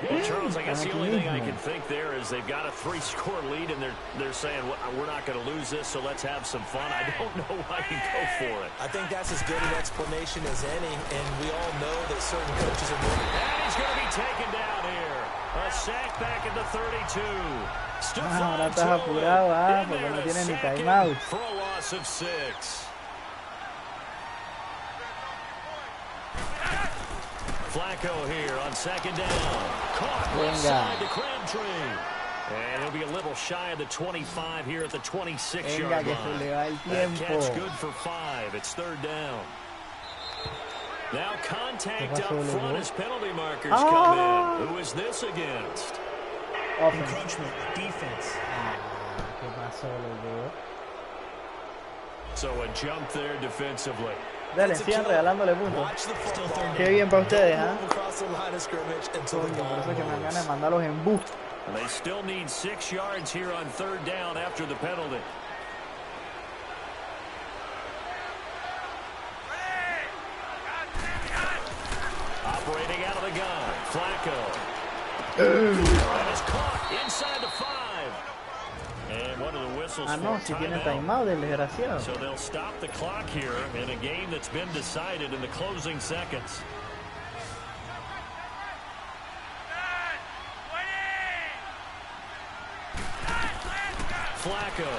Speaker 3: Well, Charles, I guess the only thing I can think there is they've got a 3-score lead, and they're saying, well, we're not going to lose this, so let's have some fun. I don't know why you go for it.
Speaker 4: I think that's as good an explanation as any, and we all know that certain coaches are moving.
Speaker 3: And he's going to be taken down here. A sack back at the 32.
Speaker 1: Ahora estás apurado, porque no tiene ni timeout.
Speaker 3: For a loss loss of 6. Flacco here on 2nd down. Caught left side to Crabtree. And he'll be a little shy of the 25 here at the 26-yard line. That catch good for 5. It's 3rd down. Now contact up front as penalty markers come in. Who is this against?
Speaker 6: Encroachment, defense.
Speaker 3: So a jump there defensively.
Speaker 1: Dale, sigan regalándole puntos. Qué bien para ustedes, ¿ah? Por eso que me dan ganas de mandarlos en bus.
Speaker 3: They still need 6 yards here on 3rd down after the penalty. Operating out of the gun, Flacco. That is caught inside the 5. And one of the whistles for
Speaker 1: si tiene timeout el desgraciado.
Speaker 3: So they'll stop the clock here in a game that's been decided in the closing seconds. Flacco.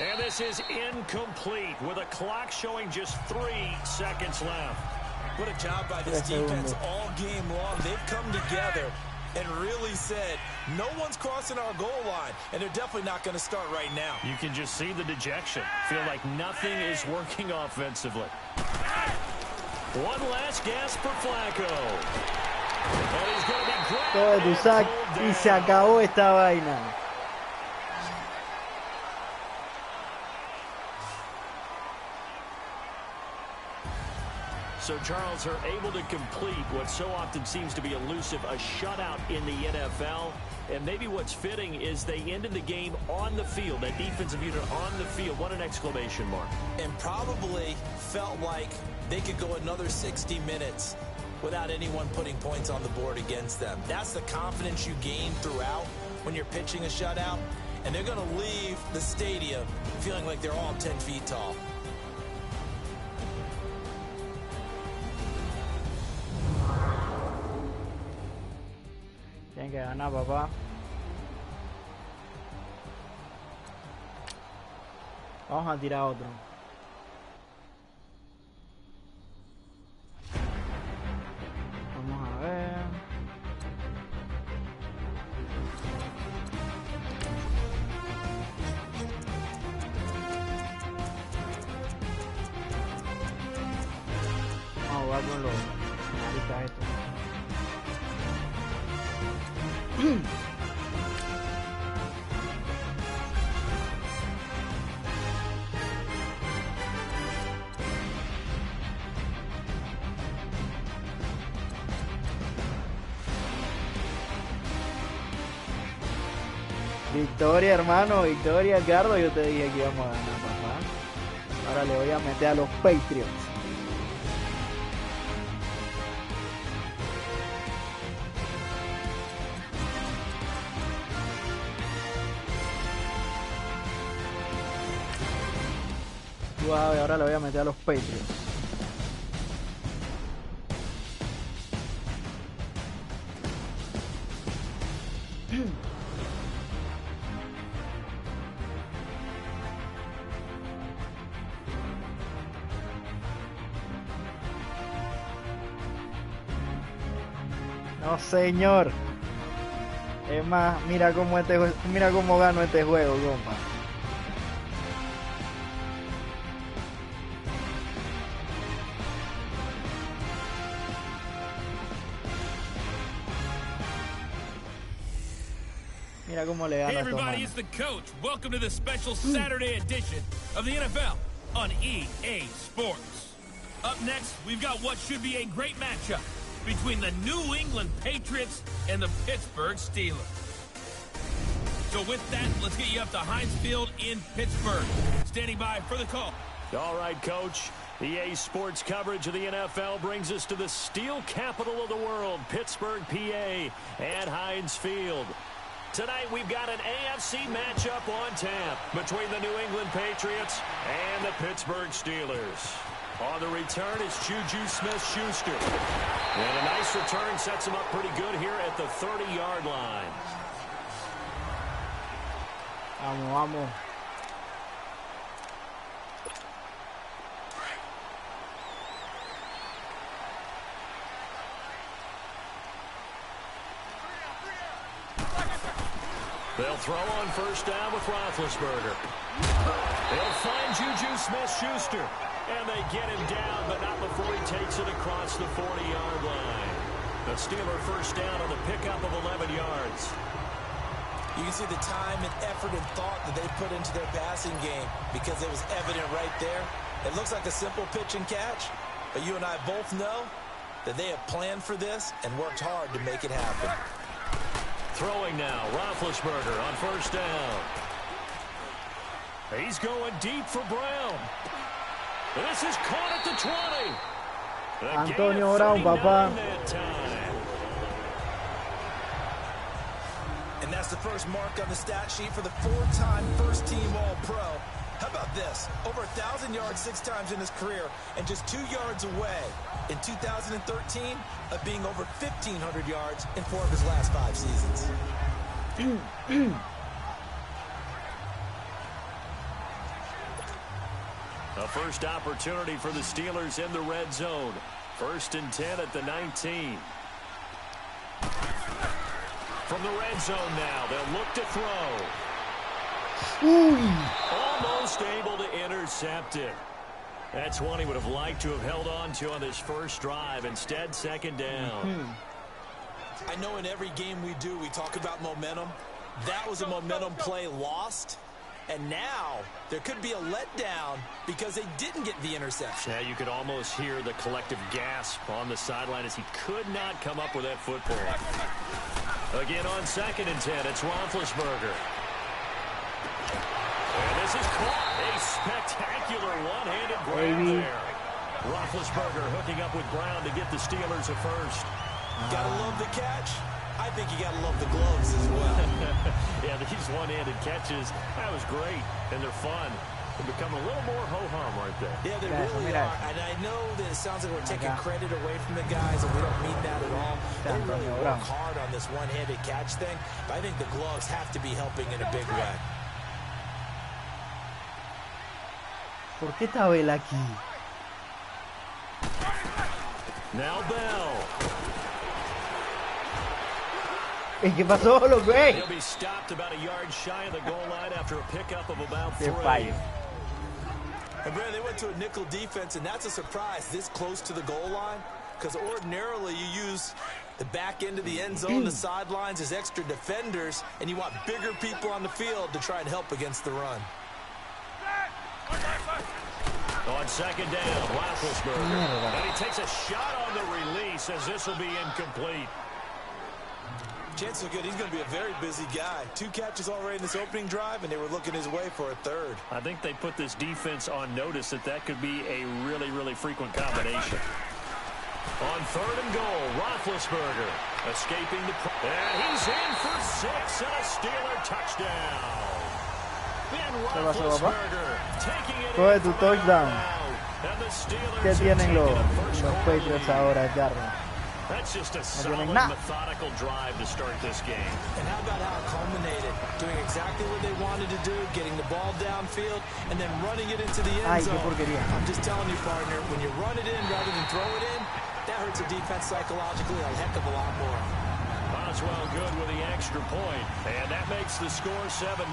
Speaker 3: And this is incomplete with a clock showing just 3 seconds left.
Speaker 4: What a job by this defense all game long. They've come together and really said, no one's crossing our goal line, and they're definitely not going to start right now.
Speaker 3: You can just see the dejection. Feel like nothing is working offensively. One last gasp for Flacco. And he's going to be grabbed.
Speaker 1: Todo tu sac y se acabó esta vaina.
Speaker 3: So Charles are able to complete what so often seems to be elusive, a shutout in the NFL. And maybe what's fitting is they ended the game on the field, that defensive unit on the field. What an exclamation mark.
Speaker 4: And probably felt like they could go another 60 minutes without anyone putting points on the board against them. That's the confidence you gain throughout when you're pitching a shutout. And they're going to leave the stadium feeling like they're all 10 feet tall.
Speaker 1: Tienen que ganar, papá. Vamos a tirar otro. Vamos a ver. Vamos a jugar con los maricas estos. Victoria, hermano, victoria, Edgardo. Yo te dije que íbamos a ganar, papá. Ahora le voy a meter a los Patriots. Wow, y ahora le voy a meter a los Patriots. No, señor. Es más, mira cómo gano este juego, compa. Mira cómo le gana.
Speaker 2: Hey everybody, it's the coach. Welcome to the special Saturday edition of the NFL on EA Sports. Up next, we've got what should be a great matchup between the New England Patriots and the Pittsburgh Steelers. So with that, let's get you up to Heinz Field in Pittsburgh. Standing by for the call.
Speaker 3: All right, Coach. EA Sports coverage of the NFL brings us to the steel capital of the world, Pittsburgh, PA, at Heinz Field. Tonight, we've got an AFC matchup on tap between the New England Patriots and the Pittsburgh Steelers. On the return, it's Juju Smith-Schuster. And a nice return sets him up pretty good here at the 30-yard line.
Speaker 1: Vamos, vamos.
Speaker 3: They'll throw on first down with Roethlisberger. They'll find Juju Smith-Schuster. And they get him down, but not before he takes it across the 40-yard line. The Steeler first down on the pickup of 11 yards.
Speaker 4: You can see the time and effort and thought that they put into their passing game because it was evident right there. It looks like a simple pitch and catch, but you and I both know that they have planned for this and worked hard to make it happen.
Speaker 3: Throwing now, Roethlisberger on first down. He's going deep for Brown. This is caught at the 20.
Speaker 1: Antonio Brown, papá.
Speaker 4: And that's the first mark on the stat sheet for the four-time first-team All-Pro. How about this? Over 1,000 yards 6 times in his career, and just 2 yards away in 2013 of being over 1,500 yards in 4 of his last 5 seasons.
Speaker 3: A first opportunity for the Steelers in the red zone. 1st and 10 at the 19. From the red zone now, they'll look to throw. Almost able to intercept it. That's one he would have liked to have held on to on this first drive. Instead, 2nd down.
Speaker 4: I know in every game we do, we talk about momentum. That was a momentum play lost. And now there could be a letdown because they didn't get the interception.
Speaker 3: Yeah, you could almost hear the collective gasp on the sideline as he could not come up with that football. Again on 2nd and 10, it's Roethlisberger. And this is caught. A spectacular one-handed grab there. Roethlisberger hooking up with Brown to get the Steelers a first.
Speaker 4: Gotta love the catch. I think you gotta love the gloves as well.
Speaker 3: Yeah, these one-handed catches, that was great, and they're fun. They become a little more ho-hum right there.
Speaker 4: Yeah, they really are. And I know that it sounds like we're taking credit away from the guys, and we don't mean that at all. They really work hard on this one-handed catch thing, but I think the gloves have to be helping in a big way.
Speaker 1: ¿Por qué está Bell aquí?
Speaker 3: Now Bell.
Speaker 1: ¿Qué pasó, loco?
Speaker 3: He'll be stopped about a yard shy of the goal line after a pickup of about 3.
Speaker 4: And Brandon, they went to a nickel defense, and that's a surprise this close to the goal line, because ordinarily you use the back end of the end zone, the sidelines as extra defenders, and you want bigger people on the field to try and help against the run.
Speaker 3: On 2nd down, Roethlisberger. And he takes a shot on the release as this will be incomplete.
Speaker 4: Chances are good he's going to be a very busy guy. 2 catches already in this opening drive, and they were looking his way for a 3rd.
Speaker 3: I think they put this defense on notice that could be a really, really frequent combination. On 3rd and goal, Roethlisberger escaping the... And he's in for 6 and a Steeler touchdown. Ben Roethlisberger taking it
Speaker 1: Coge tu touchdown.
Speaker 3: And the Steelers
Speaker 1: ¿Qué tienen los Patriots ahora, Jarro?
Speaker 3: That's just a solid, methodical drive to start this game.
Speaker 4: And how about how it culminated? Doing exactly what they wanted to do, getting the ball downfield, and then running it into the end zone. I'm just telling you, partner, when you run it in rather than throw it in, that hurts a defense psychologically a heck of a lot more.
Speaker 3: Boswell good with the extra point, and that makes the score 7-0.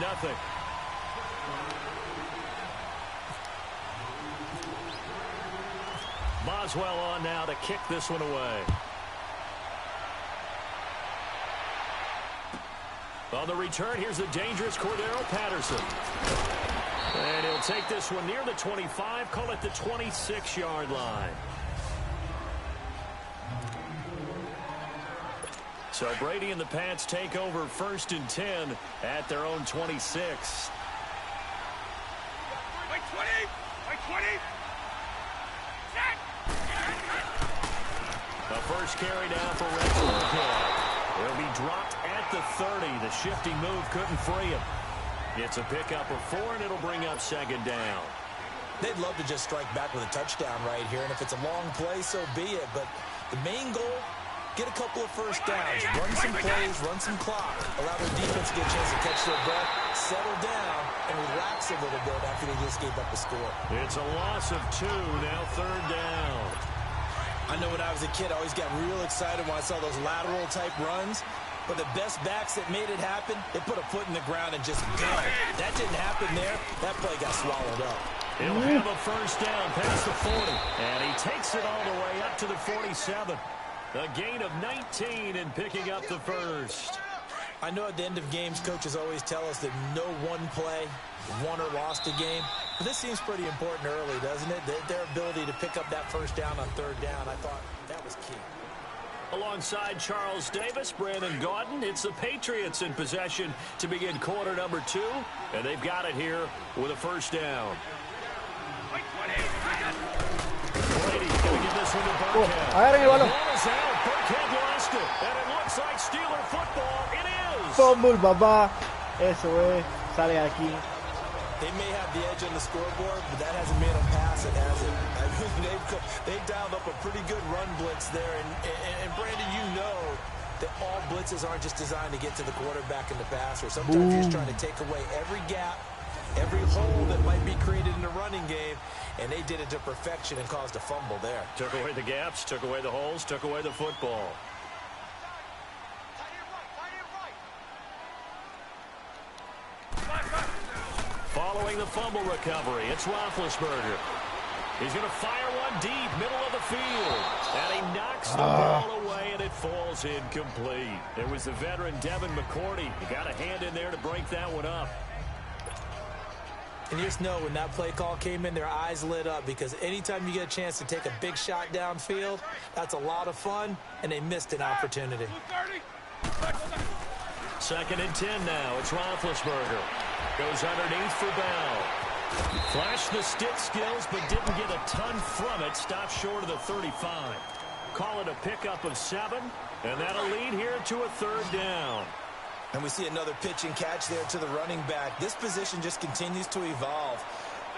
Speaker 3: Boswell on now to kick this one away. On the return, here's the dangerous Cordero Patterson. And he'll take this one near the 25, call it the 26-yard line. So Brady and the Pats take over 1st and 10 at their own 26.
Speaker 7: By 20! By 20!
Speaker 3: The first carry down for Redskins. He'll be dropped at the 30. The shifty move couldn't free him. It's a pickup of 4, and it'll bring up 2nd down.
Speaker 4: They'd love to just strike back with a touchdown right here, and if it's a long play, so be it. But the main goal Get a couple of first downs, run some plays, run some clock, allow their defense to get a chance to catch their breath, settle down, and relax a little bit after they just gave up a score.
Speaker 3: It's a loss of 2, now 3rd down.
Speaker 4: I know when I was a kid, I always got real excited when I saw those lateral-type runs. But the best backs that made it happen, they put a foot in the ground and just go. That didn't happen there. That play got swallowed up.
Speaker 3: He'll have a first down past the 40. And he takes it all the way up to the 47. A gain of 19 and picking up the first.
Speaker 4: I know at the end of games, coaches always tell us that no one play won or lost a game. But this seems pretty important early, doesn't it? Their ability to pick up that first down on 3rd down, I thought that was key.
Speaker 3: Alongside Charles Davis, Brandon Gaudin, it's the Patriots in possession to begin quarter number 2, and they've got it here with a first down. Brady's going to give this one to Burkhead.
Speaker 1: Agarren el balón.
Speaker 3: The ball is out. Burkhead lost it, and it looks like Steeler football. It is.
Speaker 1: Fumble, papá. Eso es. Sale aquí.
Speaker 4: They may have the edge on the scoreboard, but that hasn't made them pass it, has it? I mean, they've dialed up a pretty good run blitz there. And Brandon, you know that all blitzes aren't just designed to get to the quarterback in the passer. Sometimes you're just trying to take away every gap, every hole that might be created in the running game, and they did it to perfection and caused a fumble there.
Speaker 3: Took away the gaps, took away the holes, took away the football. Following the fumble recovery, it's Roethlisberger. He's going to fire one deep, middle of the field. And he knocks the ball away, and it falls incomplete. There was the veteran Devin McCourty. He got a hand in there to break that one up.
Speaker 4: And you just know when that play call came in, their eyes lit up, because anytime you get a chance to take a big shot downfield, that's a lot of fun, and they missed an opportunity.
Speaker 3: 2nd and 10 now. It's Roethlisberger. Goes underneath for Bell. Flashed the stick skills, but didn't get a ton from it. Stopped short of the 35. Call it a pickup of 7, and that'll lead here to a 3rd down.
Speaker 4: And we see another pitch and catch there to the running back. This position just continues to evolve.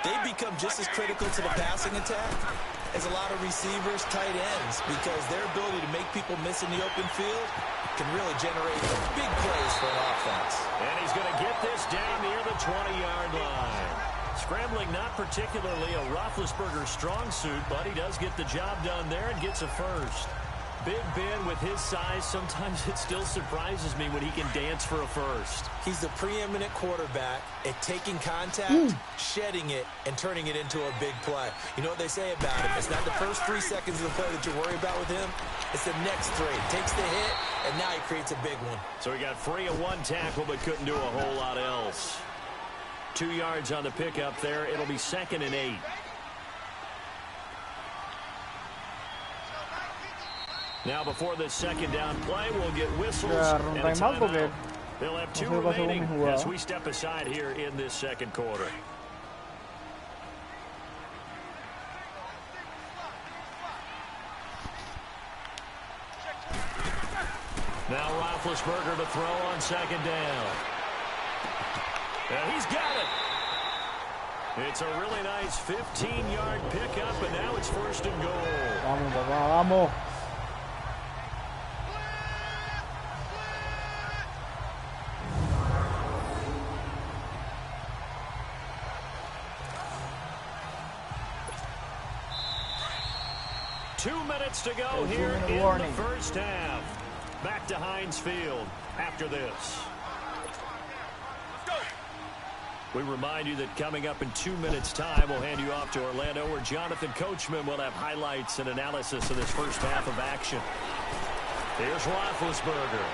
Speaker 4: They become just as critical to the passing attack as a lot of receivers, tight ends, because their ability to make people miss in the open field can really generate big plays for an offense.
Speaker 3: And he's going to get this down near the 20-yard line. Scrambling not particularly a Roethlisberger strong suit, but he does get the job done there and gets a first. Big Ben with his size, sometimes it still surprises me when he can dance for a first.
Speaker 4: He's the preeminent quarterback at taking contact, shedding it, and turning it into a big play. You know what they say about him? It's not the first 3 seconds of the play that you worry about with him. It's the next 3. Takes the hit, and now he creates a big one.
Speaker 3: So he got free of 1 tackle, but couldn't do a whole lot else. 2 yards on the pickup there. It'll be 2nd and 8. Now before this 2nd down play, we'll get whistles and a timeout. They'll have 2 remaining as we step aside here in this 2nd quarter. Now Roethlisberger to throw on 2nd down. And he's got it. It's a really nice 15-yard pickup, and now it's 1st and goal.
Speaker 1: Vamos, papá, vamos.
Speaker 3: Two minutes to go here in the first half. Back to Heinz Field after this. We remind you that coming up in 2 minutes' time, we'll hand you off to Orlando, where Jonathan Coachman will have highlights and analysis of this first half of action. Here's Roethlisberger.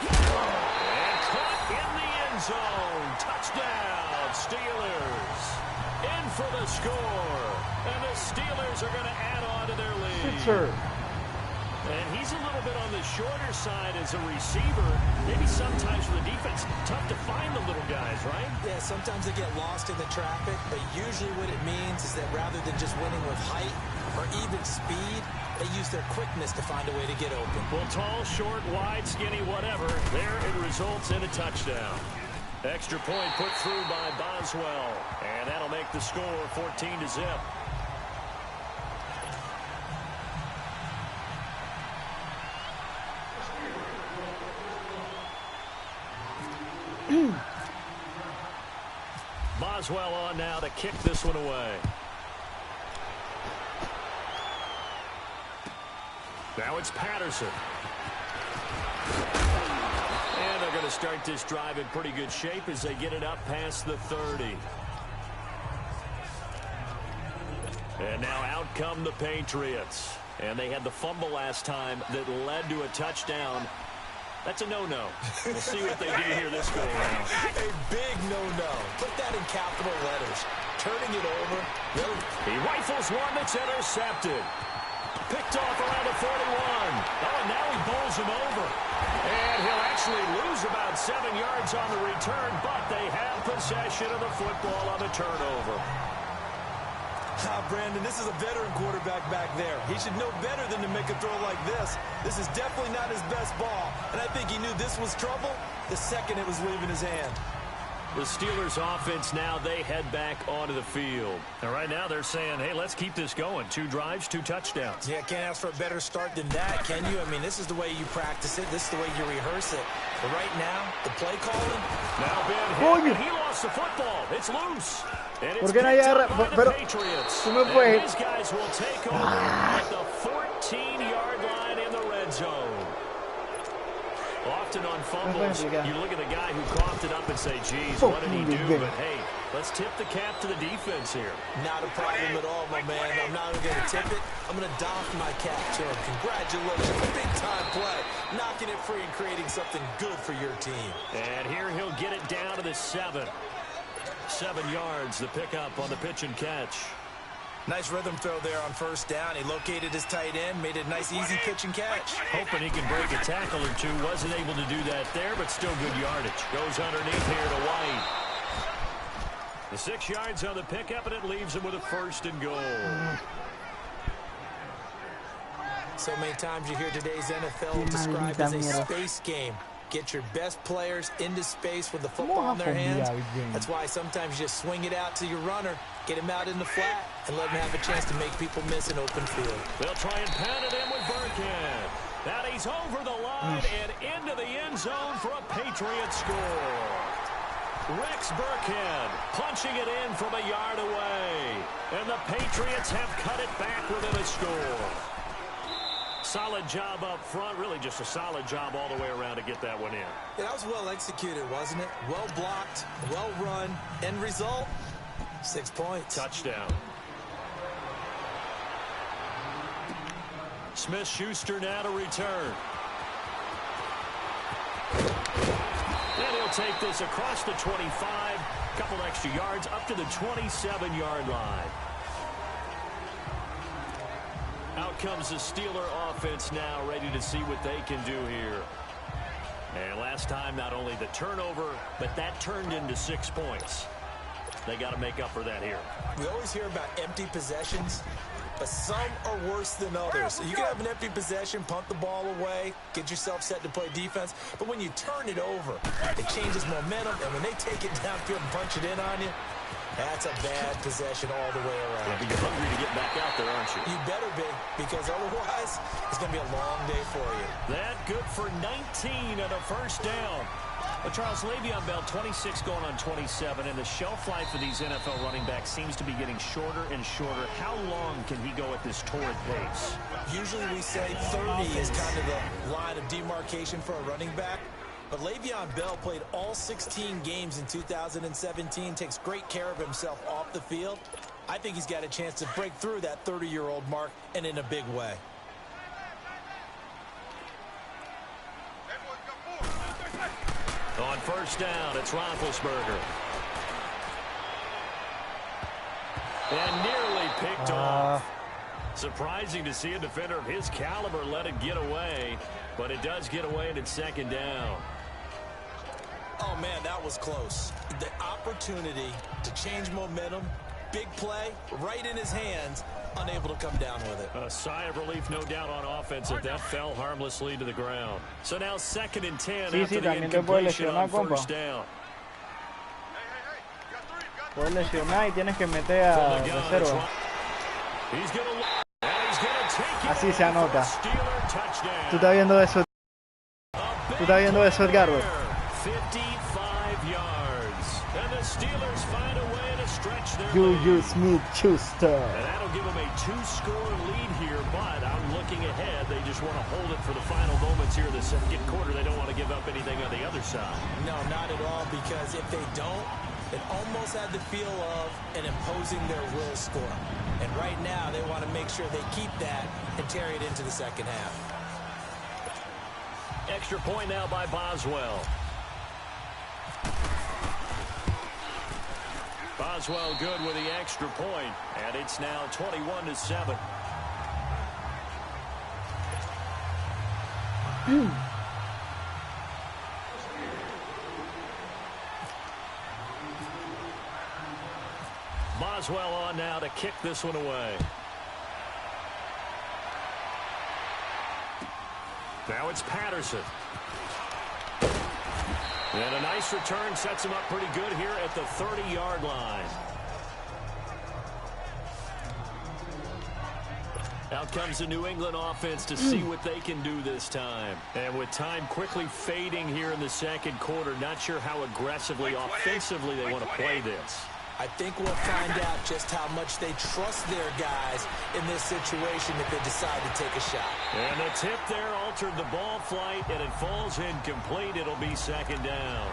Speaker 3: And caught in the end zone. Touchdown, Steelers. In for the score. And the Steelers are going to add on to their lead.
Speaker 1: Sure.
Speaker 3: And he's a little bit on the shorter side as a receiver. Maybe sometimes for the defense, tough to find the little guys, right?
Speaker 4: Yeah, sometimes they get lost in the traffic, but usually what it means is that rather than just winning with height or even speed, they use their quickness to find a way to get open.
Speaker 3: Well, tall, short, wide, skinny, whatever, there it results in a touchdown. Extra point put through by Boswell, and that'll make the score 14-0. Boswell on now to kick this one away. Now it's Patterson. And they're going to start this drive in pretty good shape as they get it up past the 30. And now out come the Patriots. And they had the fumble last time that led to a touchdown. That's a no-no. We'll see what they do here this go-around.
Speaker 4: A big no-no. Put that in capital letters. Turning it over.
Speaker 3: He rifles one that's intercepted. Picked off around the 41. Oh, and now he bowls him over. And he'll actually lose about 7 yards on the return, but they have possession of the football on the turnover.
Speaker 4: Brandon, this is a veteran quarterback back there. He should know better than to make a throw like this. This is definitely not his best ball. And I think he knew this was trouble the second it was leaving his hand.
Speaker 3: The Steelers offense now, they head back onto the field. And right now they're saying, hey, let's keep this going. 2 drives, 2 touchdowns.
Speaker 4: Yeah, can't ask for a better start than that, can you? I mean, this is the way you practice it. This is the way you rehearse it. But right now, the play calling.
Speaker 3: Now Ben hit, he lost the football. It's loose. And it's
Speaker 1: picked up by the
Speaker 3: Patriots.
Speaker 1: And
Speaker 3: these guys will take over at the 14-yard line in the red zone. Often on fumbles, you look at the guy who coughed it up and say, geez, what did he do? But, hey, let's tip the cap to the defense here.
Speaker 4: Not a problem at all, my man. I'm not going to tip it. I'm going to doff my cap to him. Congratulations. Big-time play. Knocking it free and creating something good for your team.
Speaker 3: And here he'll get it down to the 7. 7 yards, the pickup on the pitch and catch.
Speaker 4: Nice rhythm throw there on first down. He located his tight end, made it a nice, easy pitch and catch.
Speaker 3: Hoping he can break a tackle or two. Wasn't able to do that there, but still good yardage. Goes underneath here to White. The 6 yards on the pickup, and it leaves him with a 1st and goal.
Speaker 4: So many times you hear today's NFL described as a space game. Get your best players into space with the football in their hands. That's why sometimes you just swing it out to your runner, get him out in the flat, and let him have a chance to make people miss an open field.
Speaker 3: They'll try and pound it in with Burkhead. Now he's over the line and into the end zone for a Patriot score. Rex Burkhead punching it in from a yard away. And the Patriots have cut it back within a score. Solid job up front, really just a solid job all the way around to get that one in.
Speaker 4: Yeah, that was well executed, wasn't it? Well blocked, well run. End result, 6 points.
Speaker 3: Touchdown. Smith-Schuster now to return. And he'll take this across the 25, couple extra yards up to the 27-yard line. Out comes the Steeler offense now, ready to see what they can do here. And last time, not only the turnover, but that turned into 6 points. They got to make up for that here.
Speaker 4: We always hear about empty possessions, but some are worse than others. So you can have an empty possession, punt the ball away, get yourself set to play defense. But when you turn it over, it changes momentum. And when they take it downfield and punch it in on you, that's a bad possession all the way around.
Speaker 3: Yeah, but you're hungry to get back out there, aren't you?
Speaker 4: You better be, because otherwise it's going to be a long day for you.
Speaker 3: That good for 19 and a 1st down. But Charles, Le'Veon Bell, 26 going on 27, and the shelf life of these NFL running backs seems to be getting shorter and shorter. How long can he go at this torrid pace?
Speaker 4: Usually we say 30 is kind of the line of demarcation for a running back. But Le'Veon Bell played all 16 games in 2017, takes great care of himself off the field. I think he's got a chance to break through that 30-year-old mark, and in a big way.
Speaker 3: On 1st down, it's Roethlisberger. And nearly picked off. Surprising to see a defender of his caliber let it get away, but it does get away and it's 2nd down.
Speaker 4: Oh, man, that was close. The opportunity to change momentum, big play, right in his hands, unable to come down with it.
Speaker 3: A sigh of relief, no doubt, on offense if that fell harmlessly to the ground. So now 2nd and 10 after the incompletion on 1st down.
Speaker 1: Puedes lesionar y tienes que meter a reserva. Así se anota. ¿Tú estás viendo eso? ¿Tú estás viendo eso, Edgardo?
Speaker 3: 55 yards. And the Steelers find a way to stretch their
Speaker 1: Juju
Speaker 3: lead.
Speaker 1: Smith-Schuster.
Speaker 3: And that'll give them a 2-score lead here, but I'm looking ahead. They just want to hold it for the final moments here in the second quarter. They don't want to give up anything on the other side.
Speaker 4: No, not at all, because if they don't, it almost had the feel of an imposing their will score. And right now, they want to make sure they keep that and carry it into the second half.
Speaker 3: Extra point now by Boswell. Boswell good with the extra point, and it's now 21-7. Boswell on now to kick this one away. Now it's Patterson. And a nice return sets him up pretty good here at the 30-yard line. Out comes the New England offense to see what they can do this time. And with time quickly fading here in the second quarter, not sure how aggressively, offensively they want to play this.
Speaker 4: I think we'll find out just how much they trust their guys in this situation if they decide to take a shot.
Speaker 3: And the tip there altered the ball flight, and it falls incomplete. It'll be second down.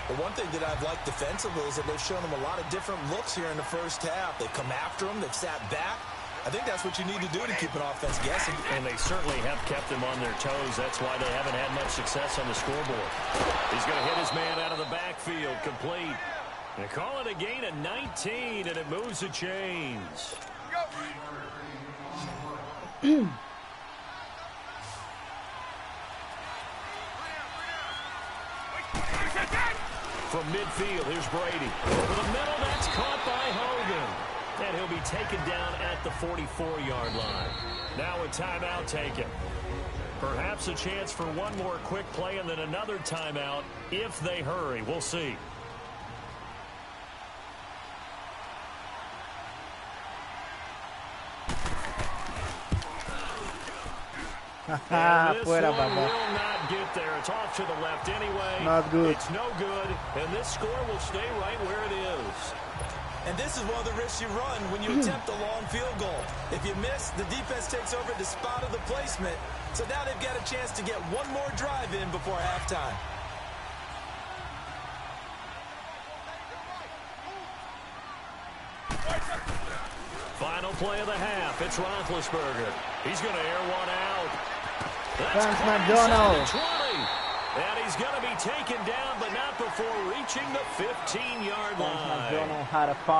Speaker 4: But one thing that I've liked defensively is that they've shown them a lot of different looks here in the first half. They've come after them. They've sat back. I think that's what you need to do to keep an offense guessing.
Speaker 3: And they certainly have kept them on their toes. That's why they haven't had much success on the scoreboard. He's going to hit his man out of the backfield, complete. They call it a gain of 19, and it moves the chains. From midfield, here's Brady. Over the middle, that's caught by Hogan. And he'll be taken down at the 44-yard line. Now a timeout taken. Perhaps a chance for one more quick play and then another timeout if they hurry. We'll see. And this one will not get there. It's off to the left anyway.
Speaker 1: Not good.
Speaker 3: It's no good, and this score will stay right where it is.
Speaker 4: And this is one of the risks you run when you attempt a long field goal. If you miss, the defense takes over the spot of the placement. So now they've got a chance to get one more drive in before halftime.
Speaker 3: Final play of the half. It's Roethlisberger. He's going to air one out.
Speaker 1: Thanks, McDonald.
Speaker 3: 20. And he's going to be taken down, but not before reaching the 15-yard line.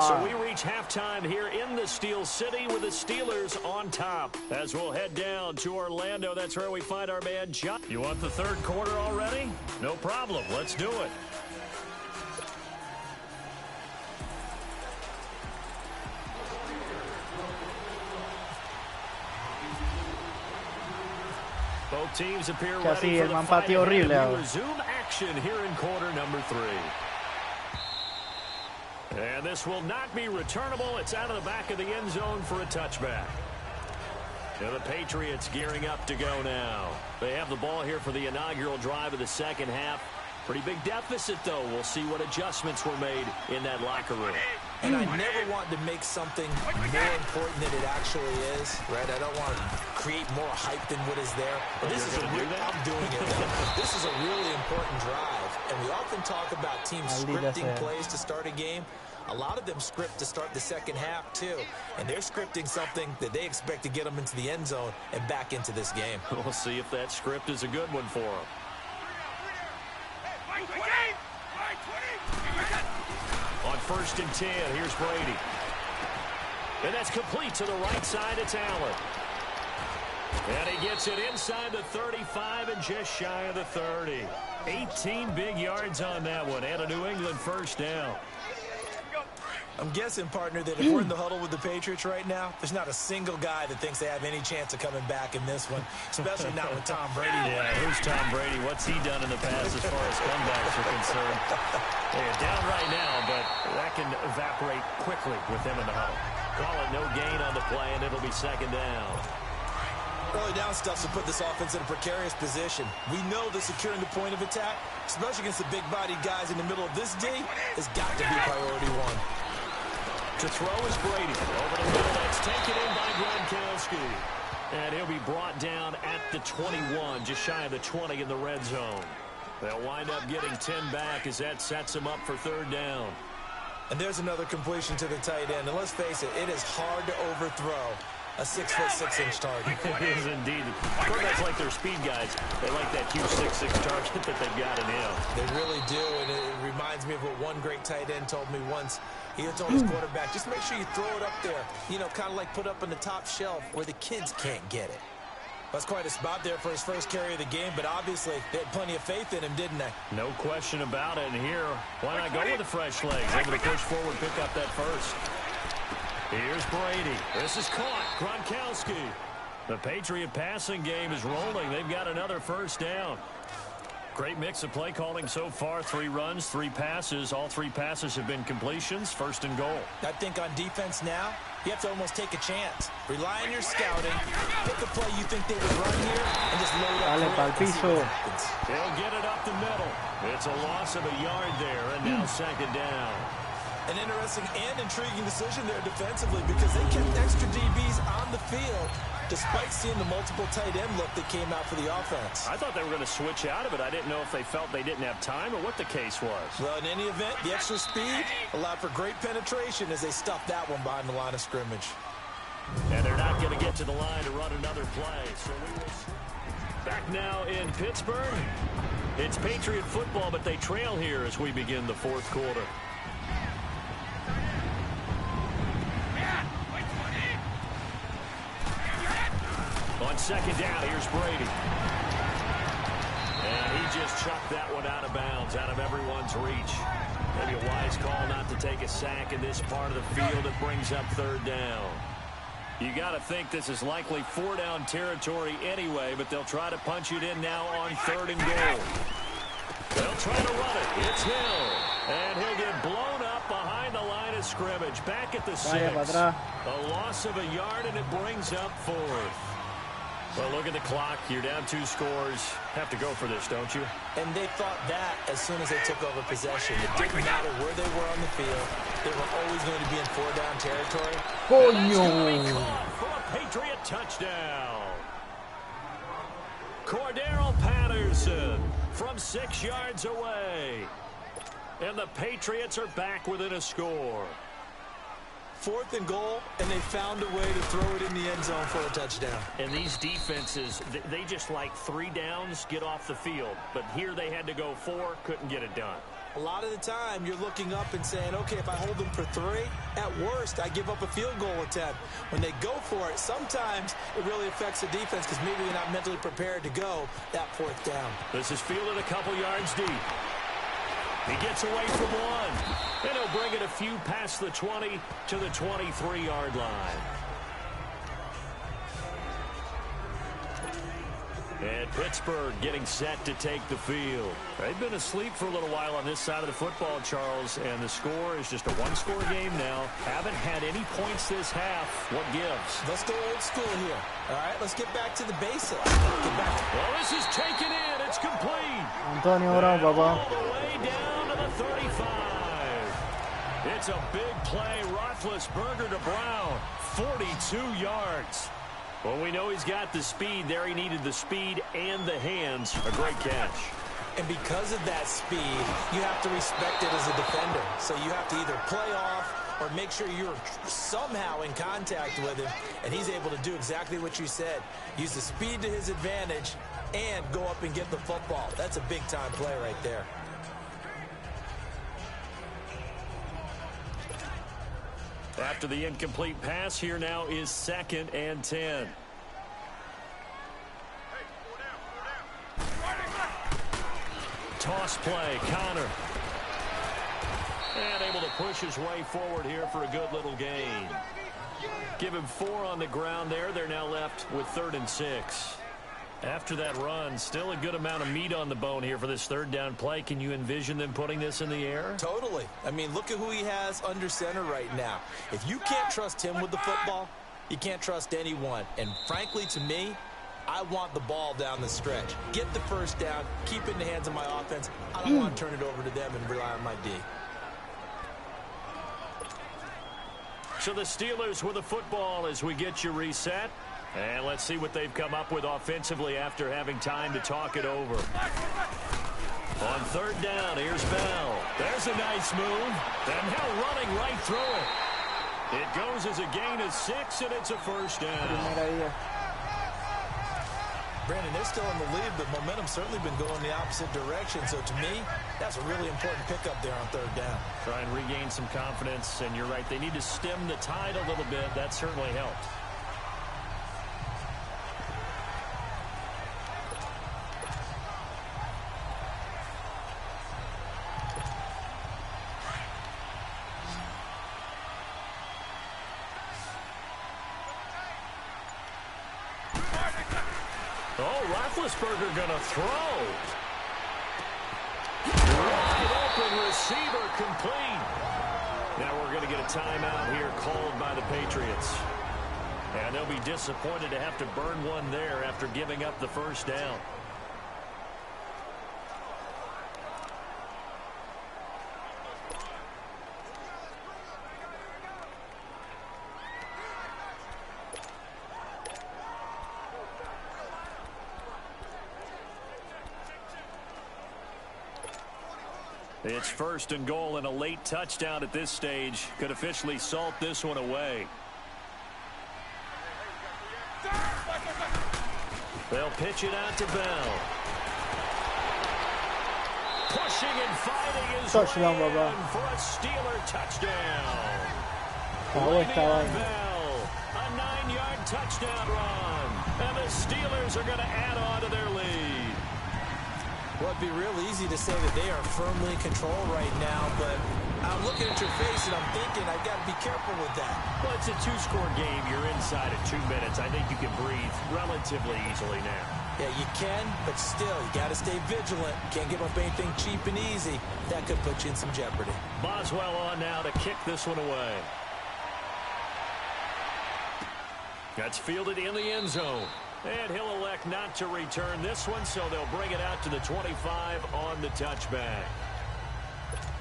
Speaker 3: So we reach halftime here in the Steel City with the Steelers on top. As we'll head down to Orlando, that's where we find our man John. You want the third quarter already? No problem. Let's do it. Both teams appear ready for the fight. We resume action here in quarter number 3. And this will not be returnable. It's out of the back of the end zone for a touchback. And the Patriots gearing up to go now. They have the ball here for the inaugural drive of the second half. Pretty big deficit, though. We'll see what adjustments were made in that locker room.
Speaker 4: And I never want to make something more important than it actually is, right? I don't want to create more hype than what is there. But this is I'm doing it, though. This is a really important drive. And we often talk about teams scripting plays to start a game. A lot of them script to start the second half, too. And they're scripting something that they expect to get them into the end zone and back into this game.
Speaker 3: We'll see if that script is a good one for them. On 1st and 10, here's Brady. And that's complete to the right side. It's Allen. And he gets it inside the 35 and just shy of the 30. 18 big yards on that one and a New England first down.
Speaker 4: I'm guessing, partner, that if we're in the huddle with the Patriots right now, there's not a single guy that thinks they have any chance of coming back in this one, especially not with Tom Brady.
Speaker 3: Yeah, who's Tom Brady? What's he done in the past as far as comebacks are concerned? They're down right now, but that can evaporate quickly with him in the huddle. Call it no gain on the play, and it'll be second down.
Speaker 4: Early down stuff to put this offense in a precarious position. We know that securing the point of attack, especially against the big-bodied guys in the middle of this D, has got to be priority one.
Speaker 3: To throw is Brady. Over the middle, that's taken in by Gronkowski. And he'll be brought down at the 21, just shy of the 20 in the red zone. They'll wind up getting 10 back as that sets them up for third down.
Speaker 4: And there's another completion to the tight end. And let's face it, it is hard to overthrow a 6'6" target.
Speaker 3: It is indeed. Quarterbacks like their speed guys. They like that huge 6'6" target that they've got in him.
Speaker 4: They really do, and it reminds me of what one great tight end told me once. He had told his quarterback, just make sure you throw it up there, you know, kind of like put up on the top shelf where the kids can't get it. That's quite a spot there for his first carry of the game, but obviously they had plenty of faith in him, didn't they?
Speaker 3: No question about it. And here, why not go with the fresh legs? Able to push forward, pick up that first. Here's Brady. This is caught. Gronkowski. The Patriot passing game is rolling. They've got another first down. Great mix of play calling so far. 3 runs, 3 passes. All 3 passes have been completions. First and goal.
Speaker 4: I think on defense now, you have to almost take a chance. Rely on your scouting. Pick the play you think they would run here and just load up.
Speaker 3: They'll get it up the middle. It's a loss of a yard there, and now second down.
Speaker 4: An interesting and intriguing decision there defensively because they kept extra DBs on the field despite seeing the multiple tight end look that came out for the offense.
Speaker 3: I thought they were going to switch out of it. I didn't know if they felt they didn't have time or what the case was.
Speaker 4: Well, in any event, the extra speed allowed for great penetration as they stuffed that one behind the line of scrimmage.
Speaker 3: And they're not going to get to the line to run another play. So we will back now in Pittsburgh. It's Patriot football, but they trail here as we begin the fourth quarter. On second down, here's Brady. And he just chucked that one out of bounds, out of everyone's reach. Maybe a wise call not to take a sack in this part of the field. It brings up third down. You got to think this is likely 4-down territory anyway, but they'll try to punch it in now on third and goal. They'll try to run it. It's Hill. And he'll get blown up behind the line of scrimmage. Back at the 6. A loss of a yard, and it brings up fourth. Well, look at the clock. You're down 2 scores. Have to go for this, don't you?
Speaker 4: And they thought that as soon as they took over possession. It didn't matter where they were on the field. They were always going to be in 4-down territory.
Speaker 3: For a Patriot touchdown. Cordero Patterson from 6 yards away. And the Patriots are back within a score.
Speaker 4: 4th and goal, and they found a way to throw it in the end zone for a touchdown.
Speaker 3: And these defenses, they just like 3 downs, get off the field. But here they had to go 4, couldn't get it done.
Speaker 4: A lot of the time, you're looking up and saying, okay, if I hold them for 3, at worst, I give up a field goal attempt. When they go for it, sometimes it really affects the defense because maybe they're not mentally prepared to go that 4th down.
Speaker 3: This is fielded a couple yards deep. He gets away from 1, and he'll bring it a few past the 20 to the 23-yard line. And Pittsburgh getting set to take the field. They've been asleep for a little while on this side of the football, Charles, and the score is just a 1-score game now. Haven't had any points this half. What gives?
Speaker 4: Let's go old school here. All right, let's get back to the basics.
Speaker 3: Well, this is taken in. It's complete.
Speaker 1: Antonio Brown,
Speaker 3: all the way down to the 35. It's a big play. Roethlisberger to Brown. 42 yards. Well, we know he's got the speed. There he needed the speed and the hands. A great catch.
Speaker 4: And because of that speed, you have to respect it as a defender. So you have to either play off or make sure you're somehow in contact with him. And he's able to do exactly what you said. Use the speed to his advantage and go up and get the football. That's a big-time play right there.
Speaker 3: After the incomplete pass, here now is 2nd and 10. Toss play, Connor. And able to push his way forward here for a good little gain. Give him 4 on the ground there. They're now left with 3rd and 6. After that run, still a good amount of meat on the bone here for this 3rd down play. Can you envision them putting this in the air?
Speaker 4: Totally. I mean, look at who he has under center right now. If you can't trust him with the football, you can't trust anyone. And frankly, to me, I want the ball down the stretch. Get the first down, keep it in the hands of my offense. I don't want to turn it over to them and rely on my D.
Speaker 3: So the Steelers with the football as we get you reset. And let's see what they've come up with offensively after having time to talk it over. On third down, here's Bell. There's a nice move. And now running right through it. It goes as a gain of 6, and it's a first down.
Speaker 4: Brandon, they're still in the lead, but momentum's certainly been going the opposite direction. So to me, that's a really important pickup there on third down.
Speaker 3: Try and regain some confidence, and you're right. They need to stem the tide a little bit. That certainly helped.
Speaker 2: Roethlisberger gonna throw. Wide open receiver complete.
Speaker 3: Now we're going to get a timeout here called by the Patriots. And they'll be disappointed to have to burn one there after giving up the first down. It's first and goal, and a late touchdown at this stage could officially salt this one away. They'll pitch it out to Bell. Pushing and fighting his
Speaker 1: Touchdown,
Speaker 3: way
Speaker 1: Baba.
Speaker 3: in for a Steeler touchdown.
Speaker 1: Bell.
Speaker 3: A 9-yard touchdown run. And the Steelers are going to add on to their lead.
Speaker 4: Well, it'd be real easy to say that they are firmly in control right now, but I'm looking at your face and I'm thinking I've got to be careful with that.
Speaker 3: Well, it's a 2-score game. You're inside at 2 minutes. I think you can breathe relatively easily now.
Speaker 4: Yeah, you can, but still, you got to stay vigilant. Can't give up anything cheap and easy. That could put you in some jeopardy.
Speaker 3: Boswell on now to kick this one away. That's fielded in the end zone. And he'll elect not to return this one, so they'll bring it out to the 25 on the touchback.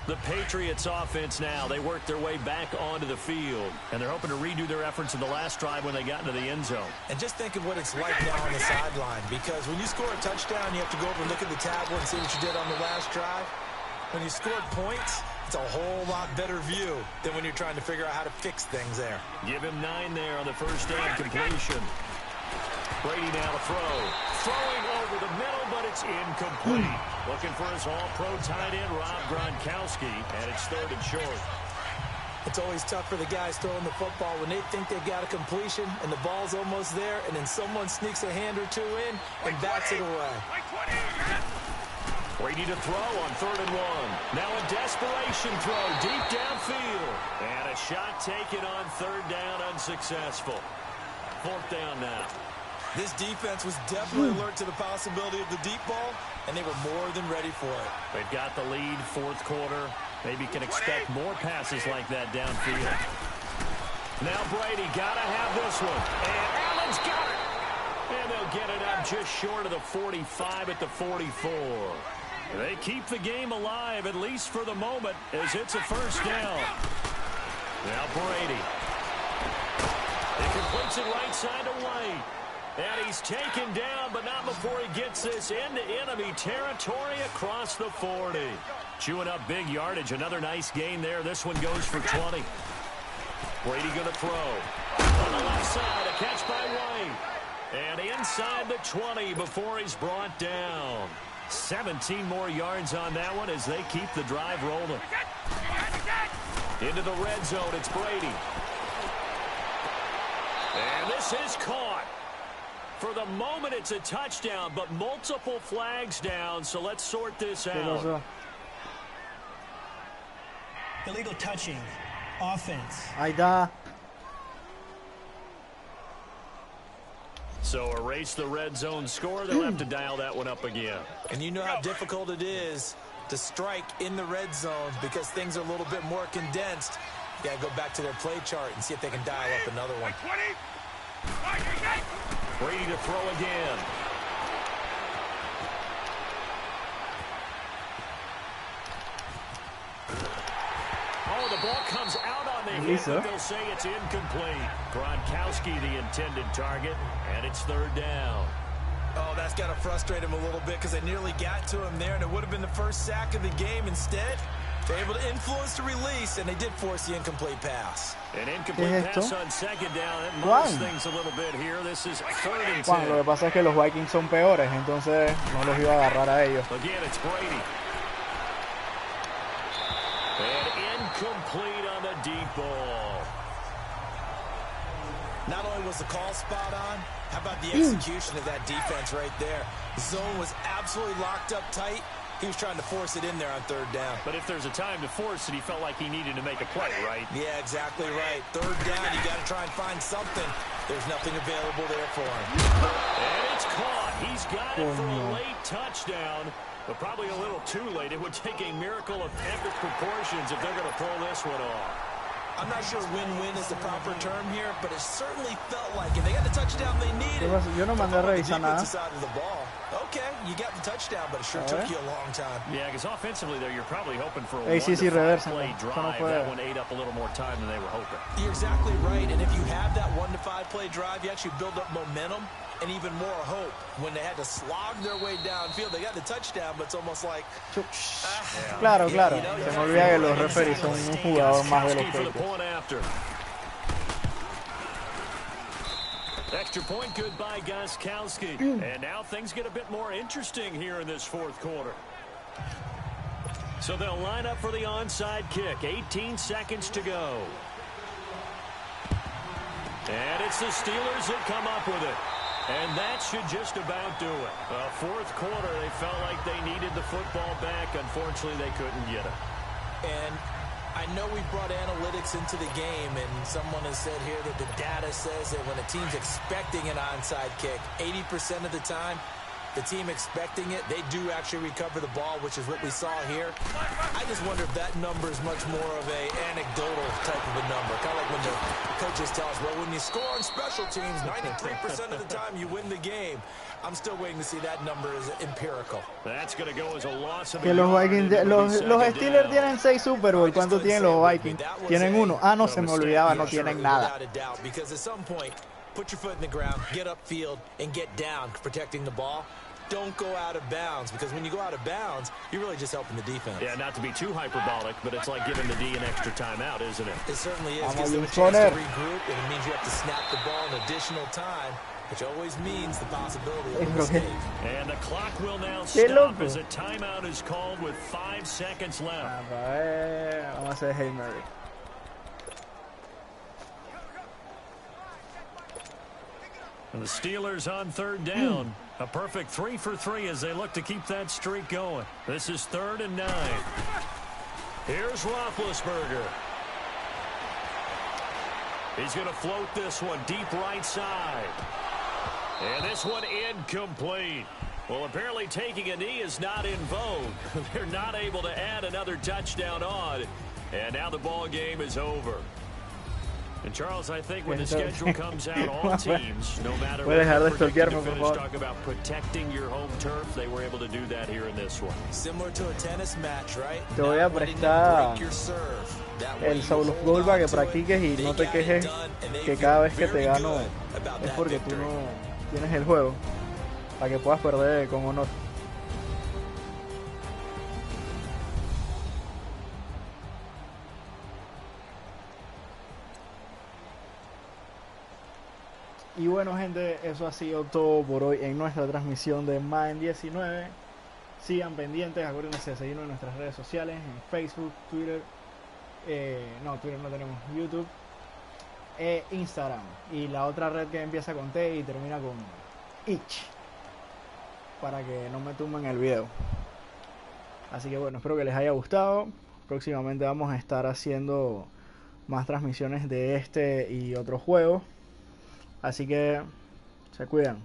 Speaker 3: The Patriots offense now, they work their way back onto the field, and they're hoping to redo their efforts in the last drive when they got into the end zone.
Speaker 4: And just think of what it's like now on the sideline, because when you score a touchdown, you have to go over and look at the tablet and see what you did on the last drive. When you scored points, it's a whole lot better view than when you're trying to figure out how to fix things there.
Speaker 3: Give him 9 there on the first down completion. Brady now to throw. Throwing over the middle, but it's incomplete. Looking for his all-pro tight end, Rob Gronkowski, and it's third and short.
Speaker 4: It's always tough for the guys throwing the football when they think they've got a completion and the ball's almost there, and then someone sneaks a hand or two in and bats it away.
Speaker 3: Brady to throw on third and 1. Now a desperation throw deep downfield. And a shot taken on third down, unsuccessful. Fourth down now.
Speaker 4: This defense was definitely alert to the possibility of the deep ball, and they were more than ready for it.
Speaker 3: They've got the lead, fourth quarter. Maybe can expect more passes like that downfield. Now Brady got to have this one. And Allen's got it. And they'll get it up just short of the 45 at the 44. They keep the game alive, at least for the moment, as it's a first down. Now Brady. He completes it right side to White. And he's taken down, but not before he gets this into enemy territory across the 40. Chewing up big yardage. Another nice gain there. This one goes for 20. Brady going to throw. On the left side, a catch by White. And inside the 20 before he's brought down. 17 more yards on that one as they keep the drive rolling. Into the red zone, it's Brady. And this is caught. For the moment, it's a touchdown, but multiple flags down, so let's sort this out.
Speaker 6: Illegal touching. Offense.
Speaker 1: Ahí está.
Speaker 3: So erase the red zone score. They'll have to dial that one up again.
Speaker 4: And you know how difficult it is to strike in the red zone because things are a little bit more condensed. You got to go back to their play chart and see if they can dial up another one.
Speaker 3: Brady to throw again. Oh, the ball comes out on the hit, but they'll say it's incomplete. Gronkowski, the intended target, and it's third down.
Speaker 4: Oh, that's got to frustrate him a little bit because they nearly got to him there, and it would have been the first sack of the game. Instead, they're able to influence the release, and they did force the incomplete pass.
Speaker 3: An incomplete pass on second down. That moves things a little bit here. This is third and 10.
Speaker 1: Lo que pasa es que los Vikings son peores, entonces no los iba a agarrar a ellos.
Speaker 3: Again, it's Brady. And incomplete on the deep ball.
Speaker 4: Not only was the call spot on, how about the execution of that defense right there? The zone was absolutely locked up tight. He was trying to force it in there on third down.
Speaker 3: But if there's a time to force it, he felt like he needed to make a play, right?
Speaker 4: Yeah, exactly right. Third down, you got to try and find something. There's nothing available there for him.
Speaker 3: And it's caught. He's got it for a late touchdown, but probably a little too late. It would take a miracle of epic proportions if they're going to pull this one off.
Speaker 4: I'm not sure win-win is the proper term here, but it certainly felt like it. They got the touchdown they needed.
Speaker 1: Yo no mandé a revisar nada.
Speaker 4: Okay, you got the touchdown, but it sure took you a long time.
Speaker 3: Yeah, because offensively there, you're probably hoping for a
Speaker 1: one-to-five-play
Speaker 3: drive. That one ate up a little more time than they were hoping.
Speaker 4: You're exactly right, and if you have that 1-to-5-play drive, you actually build up momentum and even more hope. When they had to slog their way downfield, they got the touchdown, but it's almost like...
Speaker 1: Claro. Se me olvida que los referees son un jugador más de los
Speaker 3: Patriots. Extra point, good by Gronkowski. And now things get a bit more interesting here in this fourth quarter. So they'll line up for the onside kick. 18 seconds to go. And it's the Steelers that come up with it. And that should just about do it. Fourth quarter, they felt like they needed the football back. Unfortunately, they couldn't get it.
Speaker 4: And I know we brought analytics into the game, and someone has said here that the data says that when a team's expecting an onside kick, 80% of the time, the team expecting it, they do actually recover the ball, which is what we saw here. I just wonder if that number is much more of a anecdotal type of a number. Kind of like when the coaches tell us, well, when you score on special teams, 93% of the time you win the game. I'm still waiting to see that number as empirical.
Speaker 3: That's going to go as a loss of
Speaker 1: que los Vikings, los Steelers tienen 6 Super Bowl. ¿Cuánto tienen los Vikings? Tienen 1. Ah, no, se me olvidaba, no tienen nada.
Speaker 4: Because at some point, put your foot in the ground, get upfield, and get down, protecting the ball. Don't go out of bounds, because when you go out of bounds, you're really just helping the defense.
Speaker 3: Yeah, not to be too hyperbolic, but it's like giving the D an extra timeout, isn't it?
Speaker 4: It certainly is. Gives them a chance to regroup, and it means you have to snap the ball in additional time, which always means the possibility of a mistake.
Speaker 3: And the clock will now stop as a timeout is called with 5 seconds left.
Speaker 1: Vamos a hacer Hail Mary.
Speaker 3: And the Steelers on third down. A perfect 3 for 3 as they look to keep that streak going. This is 3rd and 9. Here's Roethlisberger. He's going to float this one deep right side. And this one incomplete. Well, apparently taking a knee is not in vogue. They're not able to add another touchdown on. And now the ball game is over. And Charles, I think when the schedule comes out, all teams, no matter what talk about protecting your home turf, they were able to do that here in this one.
Speaker 4: Similar to a tennis match, right?
Speaker 1: Te voy a prestar el solo fútbol para que practiques y no te quejes que cada vez que te gano es porque tú no tienes el juego, para que puedas perder con honor. Y bueno, gente, eso ha sido todo por hoy en nuestra transmisión de Madden 19. Sigan pendientes, acuérdense de seguirnos en nuestras redes sociales, en Facebook, Twitter, Twitter no tenemos, YouTube, Instagram. Y la otra red que empieza con T y termina con Ich, para que no me tumben el video. Así que bueno, espero que les haya gustado. Próximamente vamos a estar haciendo más transmisiones de este y otros juegos. Así que se cuidan.